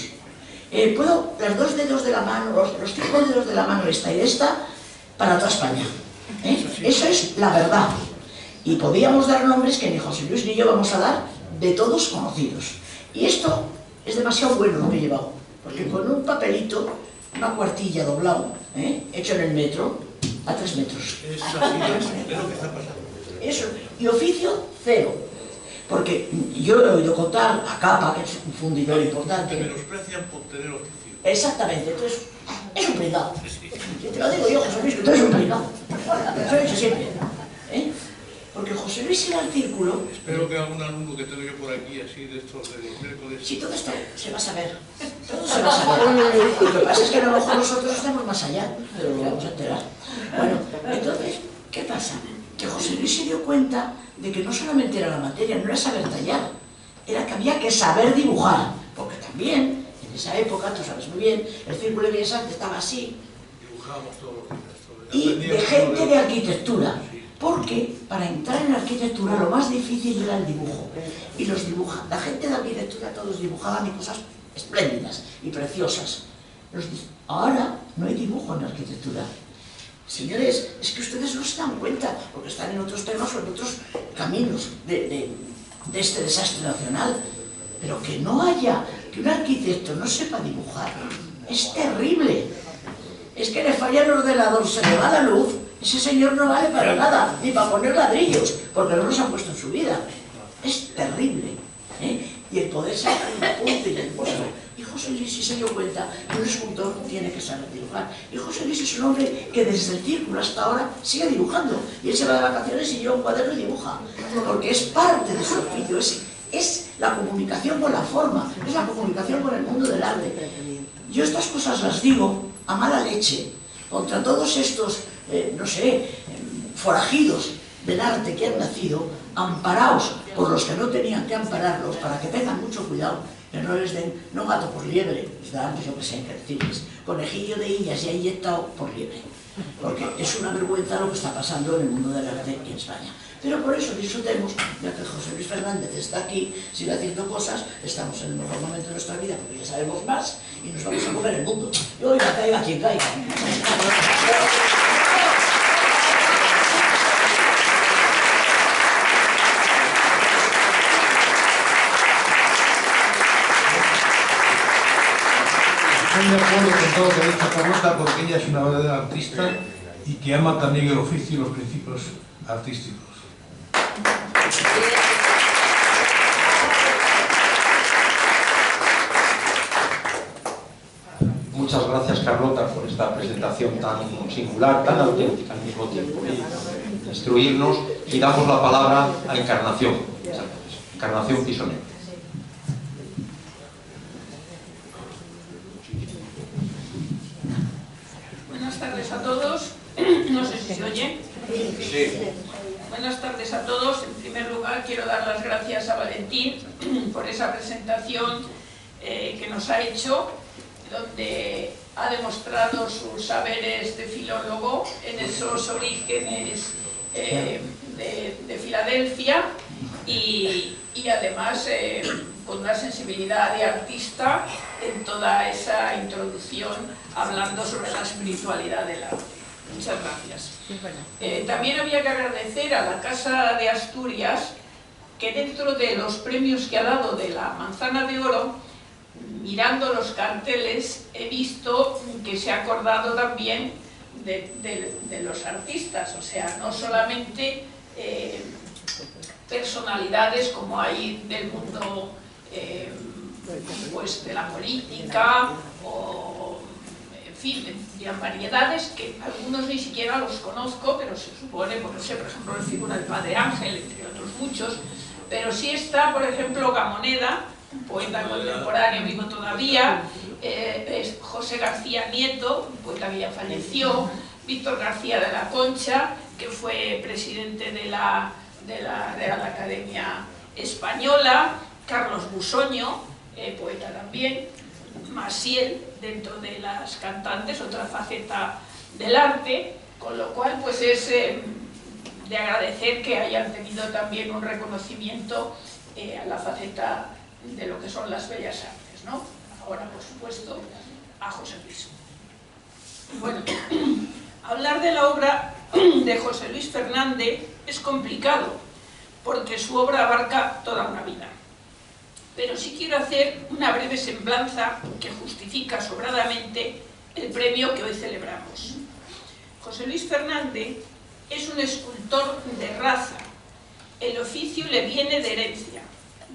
S8: Puedo, los 2 dedos de la mano, los 5 dedos de la mano esta y esta, para toda España. Eso es la verdad. Y podíamos dar nombres que ni José Luis ni yo vamos a dar, de todos conocidos. Y esto es demasiado bueno lo que he llevado, porque con un papelito, una cuartilla doblado, hecho en el metro, a 3 metros.
S2: Es así, es lo que está pasando.
S8: Eso, y oficio, 0. Porque yo he oído contar a Capa, que es un fundidor importante.
S2: Te menosprecian por tener oficio.
S8: Exactamente, entonces, es un pringado. Te lo digo yo, José Luis, que tú eres un pringado. Lo he dicho siempre. Porque José Luis iba al círculo...
S2: Espero que algún alumno que tengo yo por aquí, así de estos de los miércoles...
S8: Sí, todo esto se va a saber. Todo se va a saber. Lo que pasa es que a lo mejor nosotros estamos más allá, pero lo vamos a enterar. Bueno, entonces, ¿qué pasa? Que José Luis se dio cuenta de que no solamente era la materia, no era saber tallar, era que había que saber dibujar. Porque también, en esa época, tú sabes muy bien, el Círculo de Bellas Artes estaba así.
S2: Dibujábamos todos los días.
S8: Y de gente de arquitectura. Porque para entrar en la arquitectura lo más difícil era el dibujo. Y la gente de arquitectura todos dibujaban y cosas espléndidas y preciosas. Ahora no hay dibujo en arquitectura. Señores, es que ustedes no se dan cuenta, porque están en otros temas o en otros caminos de este desastre nacional. Pero que no haya, que un arquitecto no sepa dibujar, es terrible. Es que le falla el ordenador, se le va la luz, ese señor no vale para nada, ni para poner ladrillos, porque no los ha puesto en su vida. Es terrible, ¿eh? Y el poder sacar un punto y el puesto. Y José Luis sí se dio cuenta que un escultor tiene que saber dibujar. Y José Luis es un hombre que desde el círculo hasta ahora sigue dibujando. Y él se va de vacaciones y lleva un cuaderno y dibuja. Porque es parte de su oficio, es la comunicación con la forma, es la comunicación con el mundo del arte. Yo estas cosas las digo a mala leche contra todos estos, no sé, forajidos del arte que han nacido, amparados por los que no tenían que ampararlos, para que tengan mucho cuidado, que no les den, no gato por liebre, les dan, yo que sé, que decirles, conejillo de indias y inyectado por liebre. Porque es una vergüenza lo que está pasando en el mundo del arte en España. Pero por eso disfrutemos, ya que José Luis Fernández está aquí, sigue haciendo cosas, estamos en el mejor momento de nuestra vida porque ya sabemos más y nos vamos a comer el mundo. Y oiga, caiga quien caiga.
S2: Estoy de acuerdo con todo lo que ha dicho Carlota, porque ella es una verdadera artista y que ama también el oficio y los principios artísticos.
S1: Muchas gracias, Carlota, por esta presentación tan singular, tan auténtica al mismo tiempo, y instruirnos, y damos la palabra a Encarnación. Encarnación Pisonet.
S9: Buenas tardes a todos. No sé si se oye.
S2: Sí.
S9: Buenas tardes a todos. En primer lugar, quiero dar las gracias a Valentín por esa presentación que nos ha hecho, donde ha demostrado sus saberes de filólogo en esos orígenes de Filadelfia y además con una sensibilidad de artista en toda esa introducción hablando sobre la espiritualidad del arte. Muchas gracias. También había que agradecer a la Casa de Asturias que dentro de los premios que ha dado de la Manzana de Oro, mirando los carteles, he visto que se ha acordado también de los artistas, o sea, no solamente personalidades como hay del mundo pues de la política o en fin, de variedades que algunos ni siquiera los conozco, pero se supone, porque sé, por ejemplo, la figura del Padre Ángel, entre otros muchos, pero sí está, por ejemplo, Gamoneda, un poeta contemporáneo vivo todavía, es José García Nieto, un poeta que ya falleció, Víctor García de la Concha, que fue presidente de la Real Academia Española, Carlos Busoño, poeta también, Maciel, dentro de las cantantes, otra faceta del arte, con lo cual pues es de agradecer que hayan tenido también un reconocimiento a la faceta de lo que son las bellas artes, ¿no? Ahora, por supuesto, a José Luis. Bueno, hablar de la obra de José Luis Fernández es complicado, porque su obra abarca toda una vida. Pero sí quiero hacer una breve semblanza que justifica sobradamente el premio que hoy celebramos. José Luis Fernández es un escultor de raza. El oficio le viene de herencia,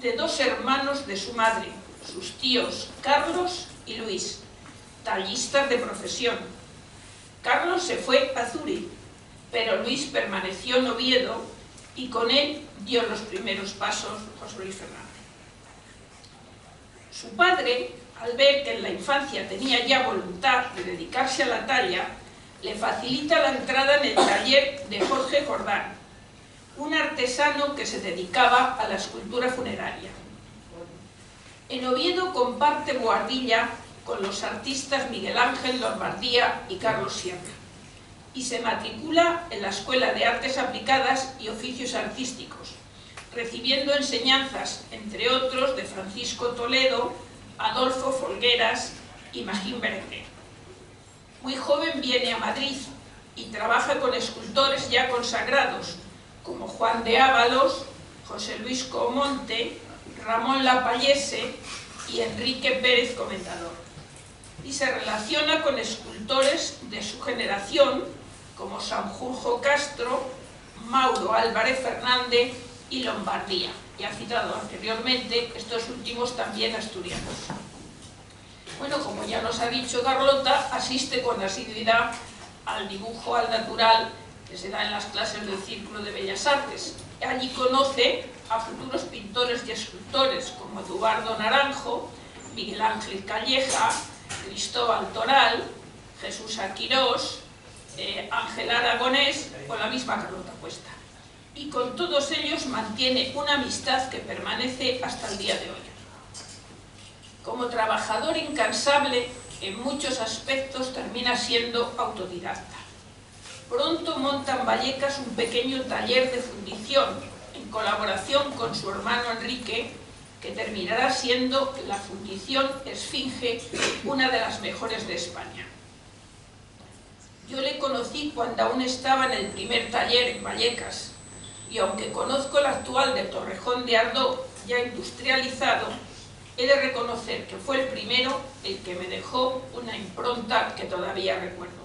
S9: de dos hermanos de su madre, sus tíos Carlos y Luis, tallistas de profesión. Carlos se fue a Zúrich, pero Luis permaneció en Oviedo y con él dio los primeros pasos José Luis Fernández. Su padre, al ver que en la infancia tenía ya voluntad de dedicarse a la talla, le facilita la entrada en el taller de Jorge Jordán, un artesano que se dedicaba a la escultura funeraria. En Oviedo comparte buhardilla con los artistas Miguel Ángel Lombardía y Carlos Sierra, y se matricula en la Escuela de Artes Aplicadas y Oficios Artísticos, recibiendo enseñanzas, entre otros, de Francisco Toledo, Adolfo Folgueras y Magín Berenguer. Muy joven viene a Madrid y trabaja con escultores ya consagrados como Juan de Ábalos, José Luis Comonte, Ramón Lapallese y Enrique Pérez Comendador. Y se relaciona con escultores de su generación como Sanjurjo Castro, Mauro Álvarez Fernández y Lombardía. Ya citado anteriormente, estos últimos también asturianos. Bueno, como ya nos ha dicho Carlota, asiste con asiduidad al dibujo al natural que se da en las clases del Círculo de Bellas Artes. Allí conoce a futuros pintores y escultores como Eduardo Naranjo, Miguel Ángel Calleja, Cristóbal Toral, Jesús Aquirós, Ángel Aragonés o la misma Carlota Cuesta. Y con todos ellos mantiene una amistad que permanece hasta el día de hoy. Como trabajador incansable, en muchos aspectos termina siendo autodidacta. Pronto monta en Vallecas un pequeño taller de fundición, en colaboración con su hermano Enrique, que terminará siendo la fundición Esfinge, una de las mejores de España. Yo le conocí cuando aún estaba en el primer taller en Vallecas, y aunque conozco el actual de Torrejón de Ardoz, ya industrializado, he de reconocer que fue el primero el que me dejó una impronta que todavía recuerdo.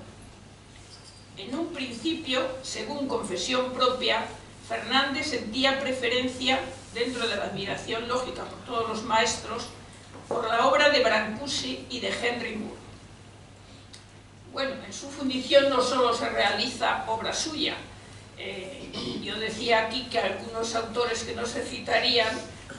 S9: En un principio, según confesión propia, Fernández sentía preferencia, dentro de la admiración lógica por todos los maestros, por la obra de Brancusi y de Henry Moore. Bueno, en su fundición no solo se realiza obra suya. Yo decía aquí que algunos autores que no se citarían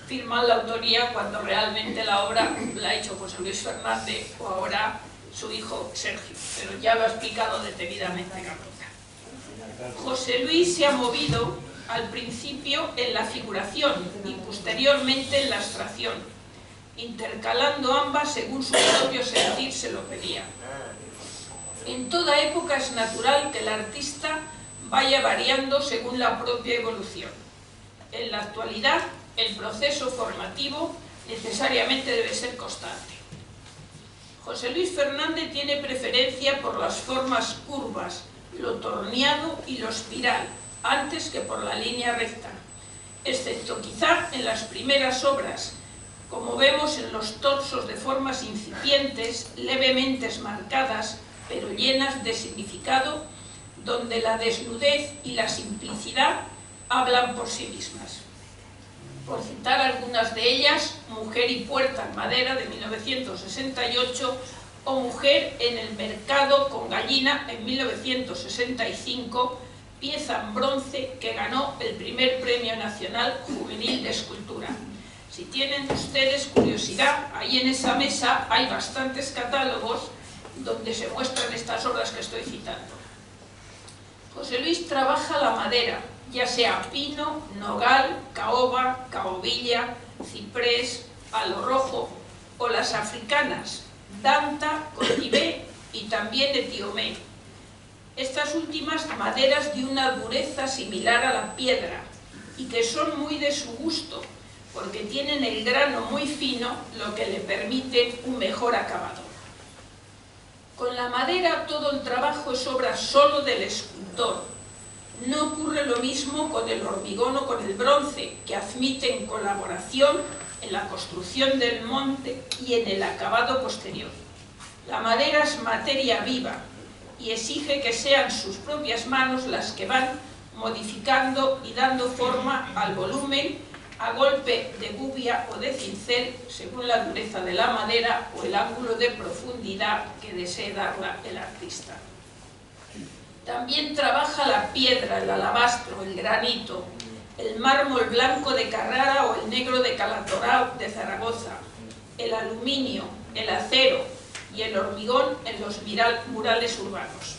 S9: firman la autoría cuando realmente la obra la ha hecho José Luis Fernández o ahora su hijo Sergio, pero ya lo ha explicado detenidamente Carlota. José Luis se ha movido al principio en la figuración y posteriormente en la abstracción, intercalando ambas según su propio sentir se lo pedía. En toda época es natural que el artista vaya variando según la propia evolución. En la actualidad, el proceso formativo necesariamente debe ser constante. José Luis Fernández tiene preferencia por las formas curvas, lo torneado y lo espiral, antes que por la línea recta, excepto quizá en las primeras obras, como vemos en los torsos de formas incipientes, levemente marcadas, pero llenas de significado, donde la desnudez y la simplicidad hablan por sí mismas. Por citar algunas de ellas, Mujer y puerta en madera de 1968 o Mujer en el mercado con gallina en 1965, pieza en bronce que ganó el primer Premio Nacional Juvenil de Escultura. Si tienen ustedes curiosidad, ahí en esa mesa hay bastantes catálogos donde se muestran estas obras que estoy citando. José Luis trabaja la madera, ya sea pino, nogal, caoba, caobilla, ciprés, palo rojo o las africanas, danta, cotibé y también etiomé. Estas últimas maderas de una dureza similar a la piedra y que son muy de su gusto porque tienen el grano muy fino, lo que le permite un mejor acabado. Con la madera todo el trabajo es obra solo del escultor. No ocurre lo mismo con el hormigón o con el bronce, que admiten colaboración en la construcción del monte y en el acabado posterior. La madera es materia viva y exige que sean sus propias manos las que van modificando y dando forma al volumen a golpe de gubia o de cincel, según la dureza de la madera o el ángulo de profundidad que desee darla el artista. También trabaja la piedra, el alabastro, el granito, el mármol blanco de Carrara o el negro de Calatorao de Zaragoza, el aluminio, el acero y el hormigón en los murales urbanos.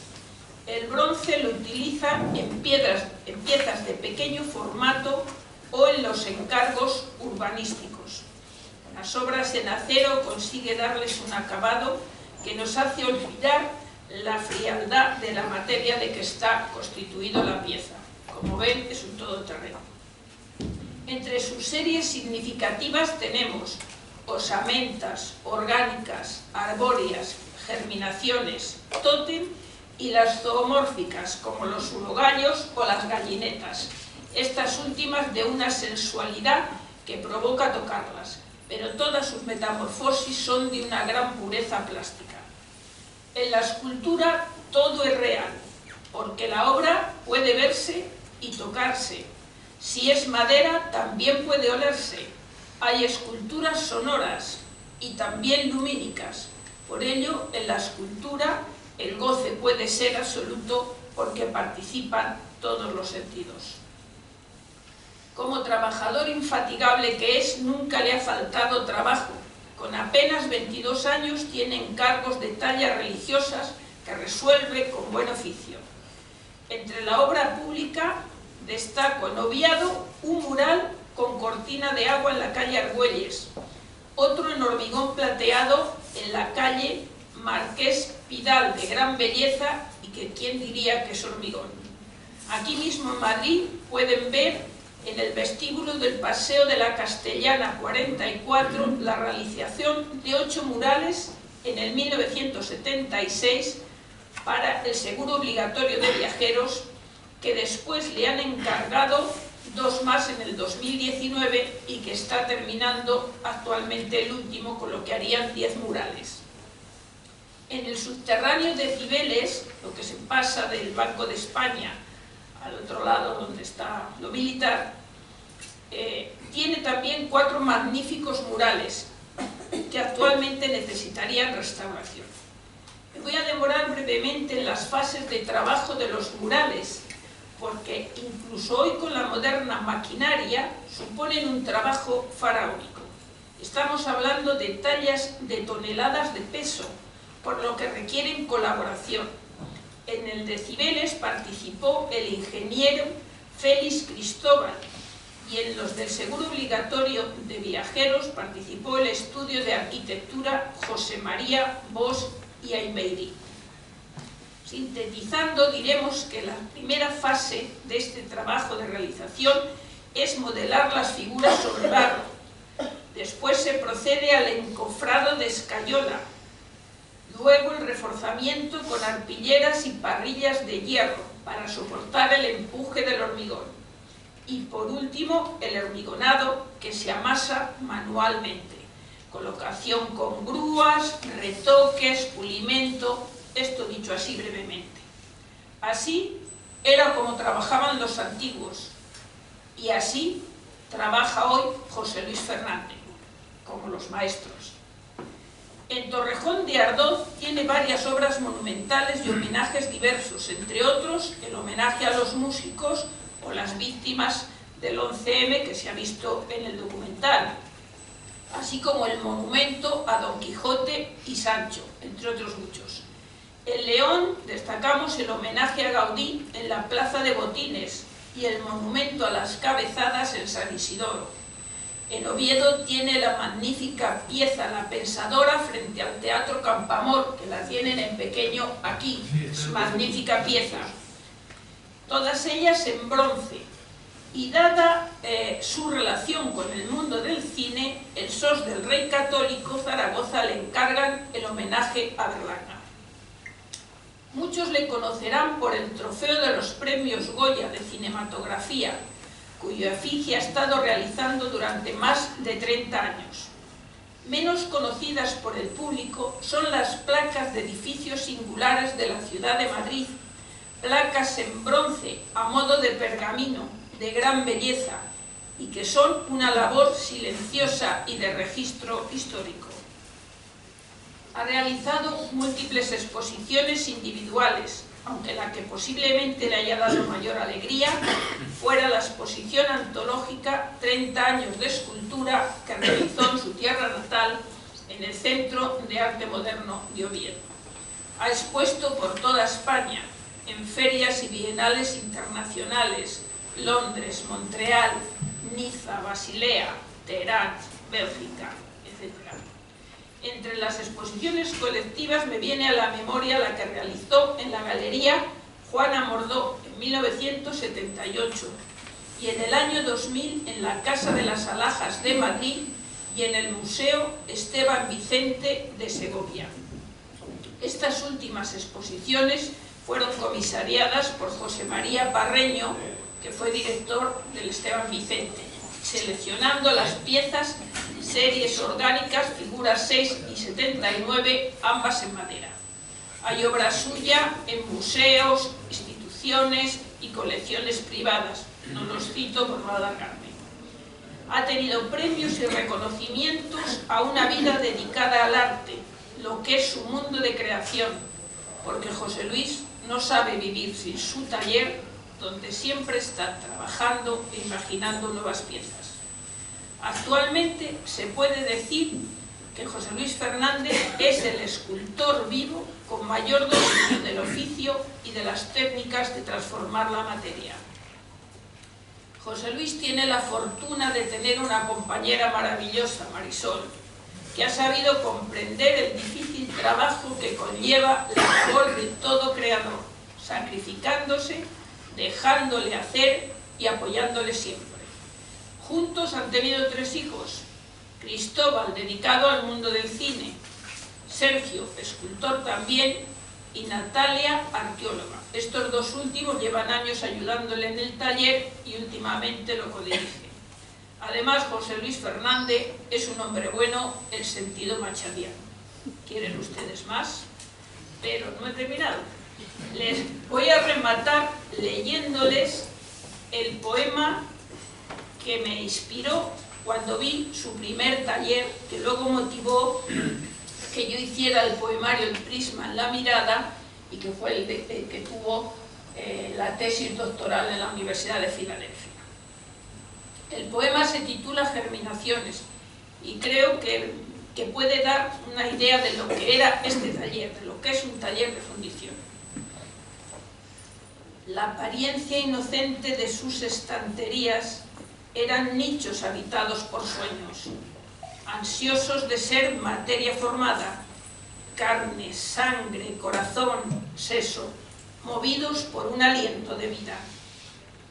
S9: El bronce lo utiliza en piezas de pequeño formato o en los encargos urbanísticos. Las obras en acero consigue darles un acabado que nos hace olvidar la frialdad de la materia de que está constituido la pieza. Como ven, es un todoterreno. Entre sus series significativas tenemos osamentas, orgánicas, arbóreas, germinaciones, tótem, y las zoomórficas, como los urogallos o las gallinetas, estas últimas de una sensualidad que provoca tocarlas, pero todas sus metamorfosis son de una gran pureza plástica. En la escultura todo es real, porque la obra puede verse y tocarse. Si es madera, también puede olerse. Hay esculturas sonoras y también lumínicas. Por ello, en la escultura el goce puede ser absoluto porque participan todos los sentidos. Como trabajador infatigable que es, nunca le ha faltado trabajo. Con apenas 22 años tiene encargos de tallas religiosas que resuelve con buen oficio. Entre la obra pública destaco en Oviedo un mural con cortina de agua en la calle Argüelles, otro en hormigón plateado en la calle Marqués Pidal, de gran belleza y que quién diría que es hormigón. Aquí mismo en Madrid pueden ver en el vestíbulo del Paseo de la Castellana 44 la realización de 8 murales en el 1976 para el seguro obligatorio de viajeros, que después le han encargado 2 más en el 2019 y que está terminando actualmente el último, con lo que harían 10 murales. En el subterráneo de Cibeles, lo que se pasa del Banco de España al otro lado donde está lo militar, tiene también 4 magníficos murales que actualmente necesitarían restauración. Me voy a demorar brevemente en las fases de trabajo de los murales, porque incluso hoy con la moderna maquinaria suponen un trabajo faraónico. Estamos hablando de tallas de toneladas de peso, por lo que requieren colaboración. En el de Cibeles participó el ingeniero Félix Cristóbal, y en los del seguro obligatorio de viajeros participó el estudio de arquitectura José María Bosch y Aymeiri. Sintetizando, diremos que la primera fase de este trabajo de realización es modelar las figuras sobre barro. Después se procede al encofrado de escayola, luego el reforzamiento con arpilleras y parrillas de hierro para soportar el empuje del hormigón. Y por último, el hormigonado, que se amasa manualmente. Colocación con grúas, retoques, pulimento, esto dicho así brevemente. Así era como trabajaban los antiguos, y así trabaja hoy José Luis Fernández, como los maestros. En Torrejón de Ardoz tiene varias obras monumentales y homenajes diversos, entre otros el homenaje a los músicos o las víctimas del 11M que se ha visto en el documental, así como el monumento a Don Quijote y Sancho, entre otros muchos. En León destacamos el homenaje a Gaudí en la Plaza de Botines y el monumento a las cabezadas en San Isidoro. En Oviedo tiene la magnífica pieza La Pensadora frente al Teatro Campamor, que la tienen en pequeño aquí, es magnífica pieza. Todas ellas en bronce, y dada su relación con el mundo del cine, el SOS del Rey Católico Zaragoza le encargan el homenaje a Berlanga. Muchos le conocerán por el trofeo de los premios Goya de cinematografía, cuya efigie ha estado realizando durante más de 30 años. Menos conocidas por el público son las placas de edificios singulares de la ciudad de Madrid, placas en bronce a modo de pergamino, de gran belleza, y que son una labor silenciosa y de registro histórico. Ha realizado múltiples exposiciones individuales, aunque la que posiblemente le haya dado mayor alegría fuera la exposición antológica 30 años de escultura que realizó en su tierra natal, en el Centro de Arte Moderno de Oviedo. Ha expuesto por toda España, en ferias y bienales internacionales, Londres, Montreal, Niza, Basilea, Teherán, Bélgica, etc. Entre las exposiciones colectivas me viene a la memoria la que realizó en la Galería Juana Mordó en 1978 y en el año 2000 en la Casa de las Alhajas de Madrid, y en el Museo Esteban Vicente de Segovia. Estas últimas exposiciones fueron comisariadas por José María Parreño, que fue director del Esteban Vicente, seleccionando las piezas, series orgánicas, figuras 6 y 79, ambas en madera. Hay obra suya en museos, instituciones y colecciones privadas, no los cito por no alargarme. Ha tenido premios y reconocimientos a una vida dedicada al arte, lo que es su mundo de creación, porque José Luis no sabe vivir sin su taller, donde siempre está trabajando e imaginando nuevas piezas. Actualmente se puede decir que José Luis Fernández es el escultor vivo con mayor dominio del oficio y de las técnicas de transformar la materia. José Luis tiene la fortuna de tener una compañera maravillosa, Marisol, que ha sabido comprender el difícil trabajo que conlleva la labor de todo creador, sacrificándose, dejándole hacer y apoyándole siempre. Juntos han tenido 3 hijos: Cristóbal, dedicado al mundo del cine; Sergio, escultor también; y Natalia, arqueóloga. Estos 2 últimos llevan años ayudándole en el taller y últimamente lo codirige. Además, José Luis Fernández es un hombre bueno en sentido machadiano. ¿Quieren ustedes más? Pero no he terminado. Les voy a rematar leyéndoles el poema que me inspiró cuando vi su primer taller, que luego motivó que yo hiciera el poemario El prisma en la mirada, y que fue el que tuvo la tesis doctoral en la Universidad de Filadelfia. El poema se titula Germinaciones, y creo que puede dar una idea de lo que era este taller, de lo que es un taller de fundición. La apariencia inocente de sus estanterías eran nichos habitados por sueños, ansiosos de ser materia formada, carne, sangre, corazón, seso, movidos por un aliento de vida.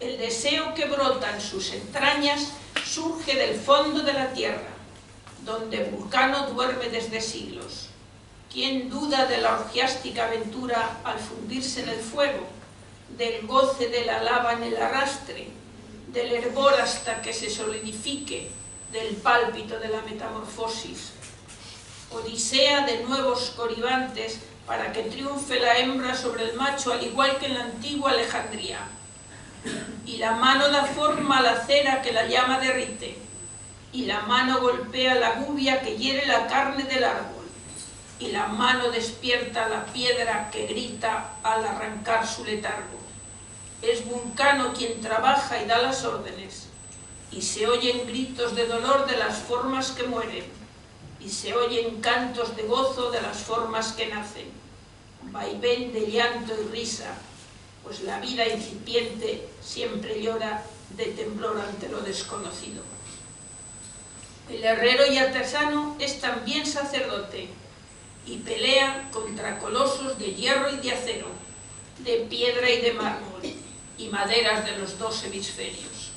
S9: El deseo que brota en sus entrañas surge del fondo de la tierra, donde Vulcano duerme desde siglos. ¿Quién duda de la orgiástica aventura al fundirse en el fuego, del goce de la lava en el arrastre, del hervor hasta que se solidifique, del pálpito de la metamorfosis? Odisea de nuevos coribantes para que triunfe la hembra sobre el macho, al igual que en la antigua Alejandría. Y la mano da forma a la cera que la llama derrite, y la mano golpea la gubia que hiere la carne del árbol, y la mano despierta la piedra que grita al arrancar su letargo. Es Vulcano quien trabaja y da las órdenes, y se oyen gritos de dolor de las formas que mueren, y se oyen cantos de gozo de las formas que nacen, vaivén de llanto y risa, pues la vida incipiente siempre llora de temblor ante lo desconocido. El herrero y artesano es también sacerdote, y pelea contra colosos de hierro y de acero, de piedra y de mármol, y maderas de los 2 hemisferios.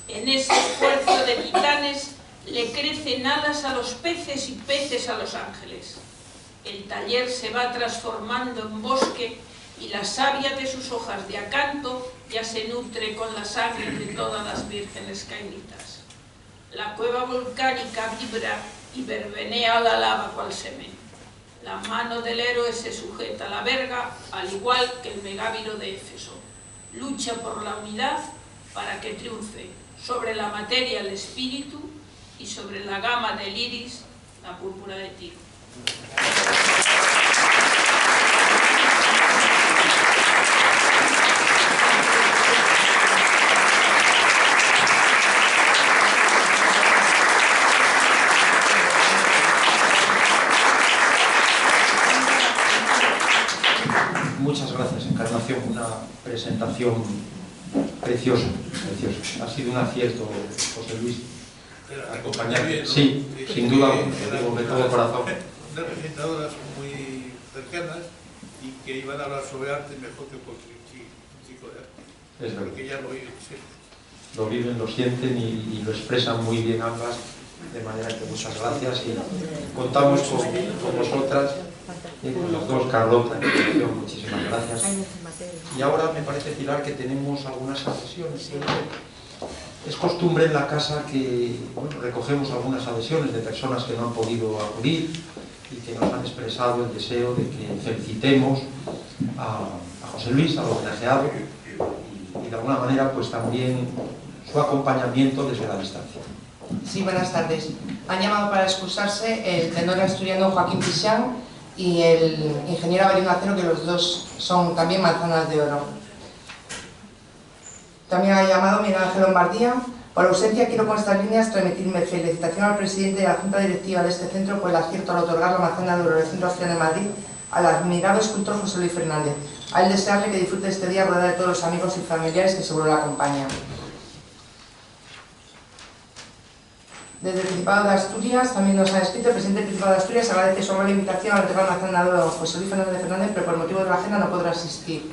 S9: En ese esfuerzo de titanes le crecen alas a los peces y peces a los ángeles. El taller se va transformando en bosque, y la savia de sus hojas de acanto ya se nutre con la sangre de todas las vírgenes cainitas. La cueva volcánica vibra y verbenea la lava cual semen. La mano del héroe se sujeta a la verga, al igual que el megábiro de Éfeso. Lucha por la unidad para que triunfe sobre la materia el espíritu, y sobre la gama del iris la púrpura de Tiro.
S1: Muchas gracias, Encarnación, una presentación preciosa, preciosa. Ha sido un acierto, José Luis, acompañarte. Sí, sin duda, lo digo de todo corazón.
S2: Unas presentadoras muy cercanas y que iban a hablar sobre arte mejor que cualquier chico de arte.
S1: Es verdad.
S2: Porque ya lo viven siempre.
S1: Lo viven, lo sienten y lo expresan muy bien ambas. De manera que muchas gracias y contamos con vosotras, con los dos, Carlota, muchísimas gracias. Y ahora me parece, Pilar, que tenemos algunas adhesiones. Es costumbre en la casa que recogemos algunas adhesiones de personas que no han podido acudir y que nos han expresado el deseo de que felicitemos a José Luis, al homenajeado, y de alguna manera pues también su acompañamiento desde la distancia.
S10: Sí, buenas tardes. Han llamado para excusarse el tenor asturiano Joaquín Pichán y el ingeniero Avelino Acero, que los dos son también manzanas de oro. También ha llamado Miguel Ángel Lombardía. Por ausencia, quiero con estas líneas transmitir mi felicitación al presidente de la Junta Directiva de este centro por el acierto al otorgar la manzana de oro del Centro Asturiano de Madrid al admirado escultor José Luis Fernández. A él desearle que disfrute este día rodeado de todos los amigos y familiares que seguro le acompañan. Desde el Principado de Asturias también nos han escrito: el presidente del Principado de Asturias agradece su amable invitación al entregar la manzana de oro a José Luis Fernández, pero por motivo de la agenda no podrá asistir.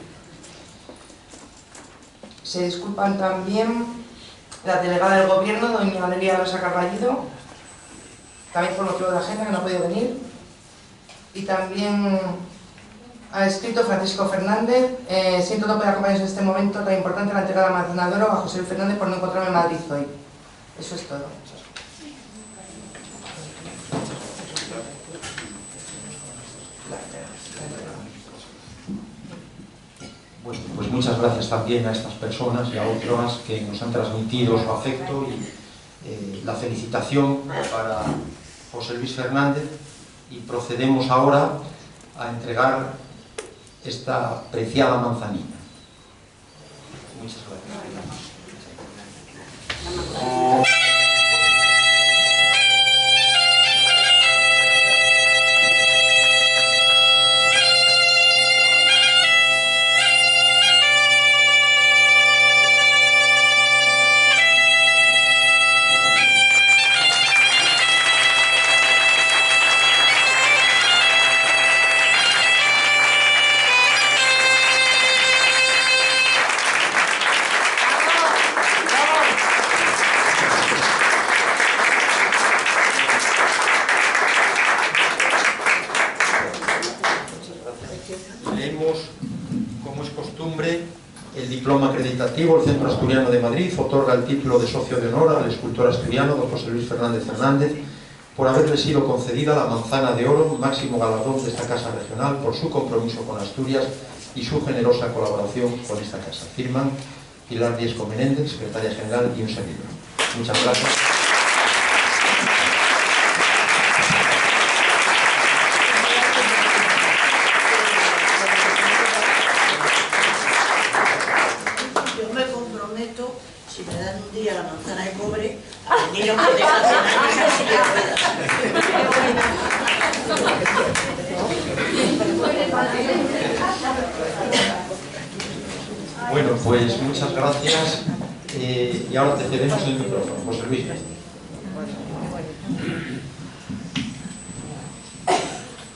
S10: Se disculpan también la delegada del Gobierno, doña Adelia Rosa Carballido, también por motivo de la agenda, que no ha podido venir. Y también ha escrito Francisco Fernández: siento no poder acompañaros en este momento tan importante, la entrega de la manzana de oro a José Luis Fernández, por no encontrarme en Madrid hoy. Eso es todo.
S1: Bueno, pues muchas gracias también a estas personas y a otras que nos han transmitido su afecto y la felicitación para José Luis Fernández, y procedemos ahora a entregar esta preciada manzanilla. Muchas gracias. El Centro Asturiano de Madrid otorga el título de socio de honor al escultor asturiano don José Luis Fernández Fernández por haberle sido concedida la manzana de oro, máximo galardón de esta casa regional, por su compromiso con Asturias y su generosa colaboración con esta casa. Firman Pilar Diesco Menéndez, secretaria general, y un servidor. Muchas gracias.
S5: Si me dan un día la manzana de cobre, al niño que tenga 100 años en silla de ruedas.
S1: Bueno, pues muchas gracias y ahora te cedemos el micrófono, José Luis.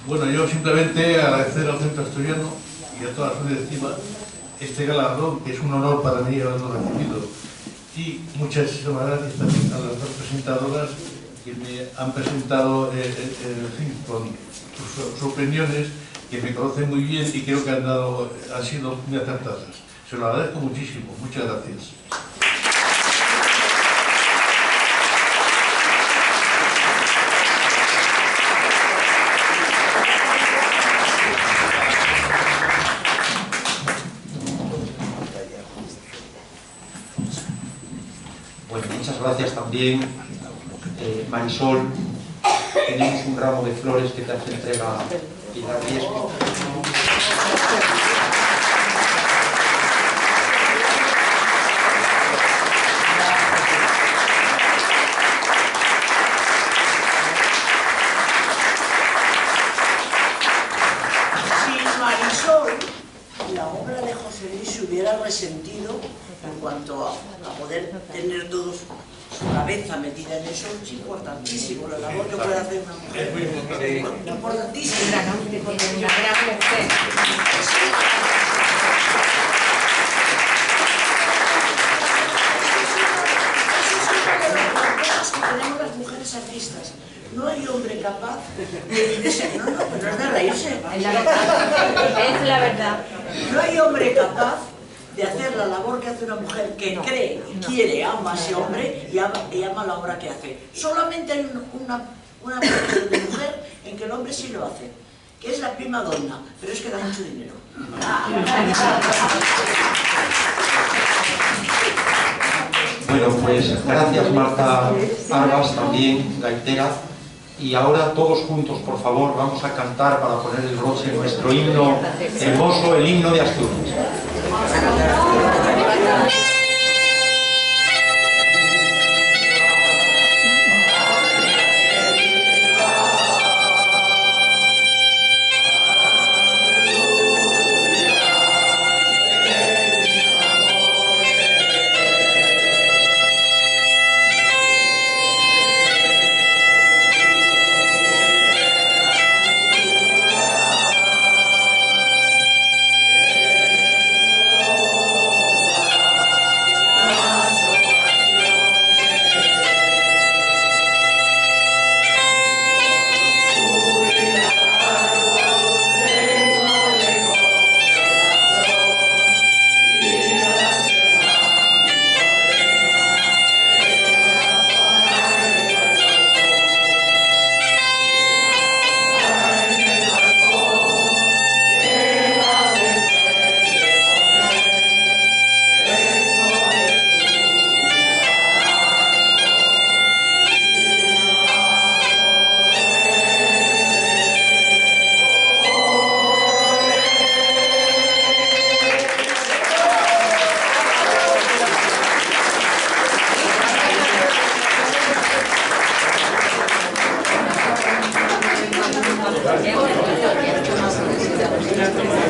S2: Bueno, yo simplemente agradecer al Centro Asturiano y a toda su directiva este galardón, que es un honor para mí haberlo recibido. Y muchas gracias también a las dos presentadoras que me han presentado con sus opiniones, que me conocen muy bien y creo que han sido muy acertadas. Se lo agradezco muchísimo. Muchas gracias.
S1: Bueno, muchas gracias también, Marisol. Tenemos un ramo de flores que te hace entrega Pilar Diesco.
S5: Si Marisol, la obra de José Luis, se hubiera resentido en cuanto a poder tener todos su cabeza metida en eso, es importantísimo la labor que puede hacer una mujer.
S2: Es muy importante.
S5: Importantísimo.
S3: Una gran mujer.
S5: Que tenemos las mujeres aquí No, pero es de reírse.
S4: Es la verdad. Es la verdad.
S5: No hay hombre capaz de hacer la labor que hace una mujer que cree, quiere, ama a ese hombre y ama la obra que hace. Solamente hay una profesión de mujer en que el hombre sí lo hace, que es la prima donna, pero es que da mucho dinero.
S1: Bueno, pues gracias Marta Arbas, también gaitera. Y ahora todos juntos, por favor, vamos a cantar para poner el broche en nuestro himno hermoso, el himno de Asturias.
S4: Gracias.